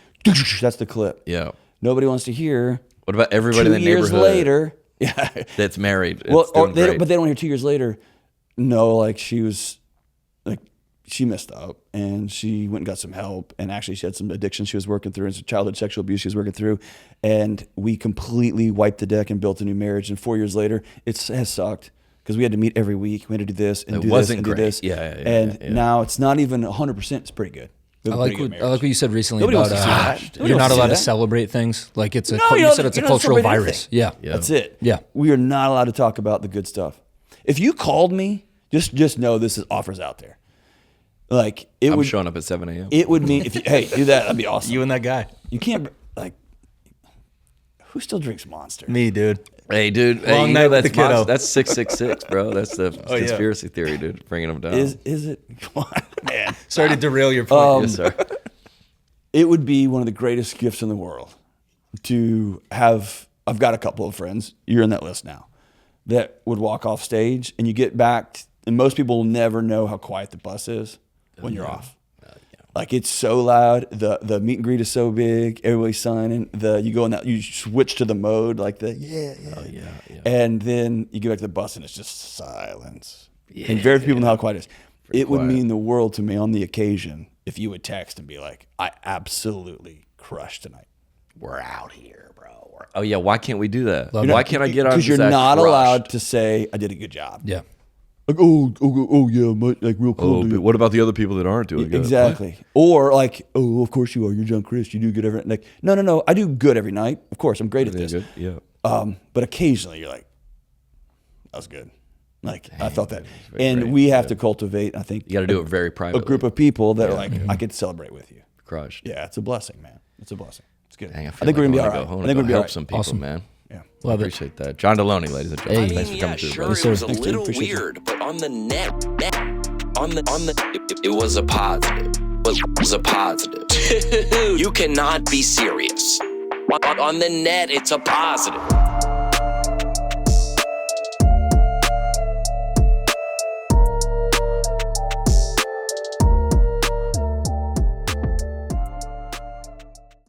That's the clip. Yeah. Nobody wants to hear. What about everybody in the 2 years neighborhood later? Yeah. that's married? Well, It's doing great. but they don't hear 2 years later. No, like she messed up and she went and got some help, and actually she had some addiction she was working through and some childhood sexual abuse she was working through, and we completely wiped the deck and built a new marriage. And 4 years later, it has sucked because we had to meet every week. We had to do this and do this and do this. And now it's not even 100%. It's pretty good. I like what you said recently Nobody about wants to see that. Nobody you're wants not to see allowed to that. celebrate things. Like it's a No, you said it's a you don't cultural celebrate virus. anything. Yeah. That's it. Yeah. We are not allowed to talk about the good stuff. If you called me, just know this is offers out there. Like I'm showing up at 7 a.m. It would mean if you, hey, do that. That'd be awesome. You and that guy. You can't like. Who still drinks Monster? Me, dude. Hey, dude. Long Hey, you night know with the kiddo. that's 666, bro. That's the yeah. conspiracy theory, dude. Bringing them down. Is it? Come on, man. Sorry to derail your point. yes, sir. It would be one of the greatest gifts in the world to have. I've got a couple of friends. You're in that list now. That would walk off stage, and you get back, and most people will never know how quiet the bus is when you're off. Like it's so loud. The meet and greet is so big. Everybody's signing. You go in that. You switch to the mode like yeah. And then you get back to the bus and it's just silence. Yeah, and very few people know how quiet it is. It would mean the world to me on the occasion if you would text and be like, "I absolutely crushed tonight. We're out here, bro." Oh yeah. Why can't we do that? Why can't I get on? Because you're not allowed to say, "I did a good job." Yeah. Like yeah, like real cool. Oh, dude. but what about the other people that aren't doing it? Exactly. Or like, oh, of course you are. You're John Crist. You do good every night. Like, no. I do good every night. Of course, I'm great at this. Good? Yeah. But occasionally you're like, that was good. Like I felt that. And great. we have to cultivate, I think, You got to do it very privately. a group of people that are like, I could celebrate with you. Crushed. Yeah, it's a blessing, man. It's a blessing. It's good. Dang, I think we're gonna be all right. Go home I think we're gonna be all help right. some people, Awesome. man. Yeah. I appreciate that. John Delony, ladies and gentlemen. Hey. Thanks for coming through, Sure, brother. it was a Thanks, dude. little Appreciate you. weird, but on the net, it was a positive. It was a positive. You cannot be serious. On the net, it's a positive.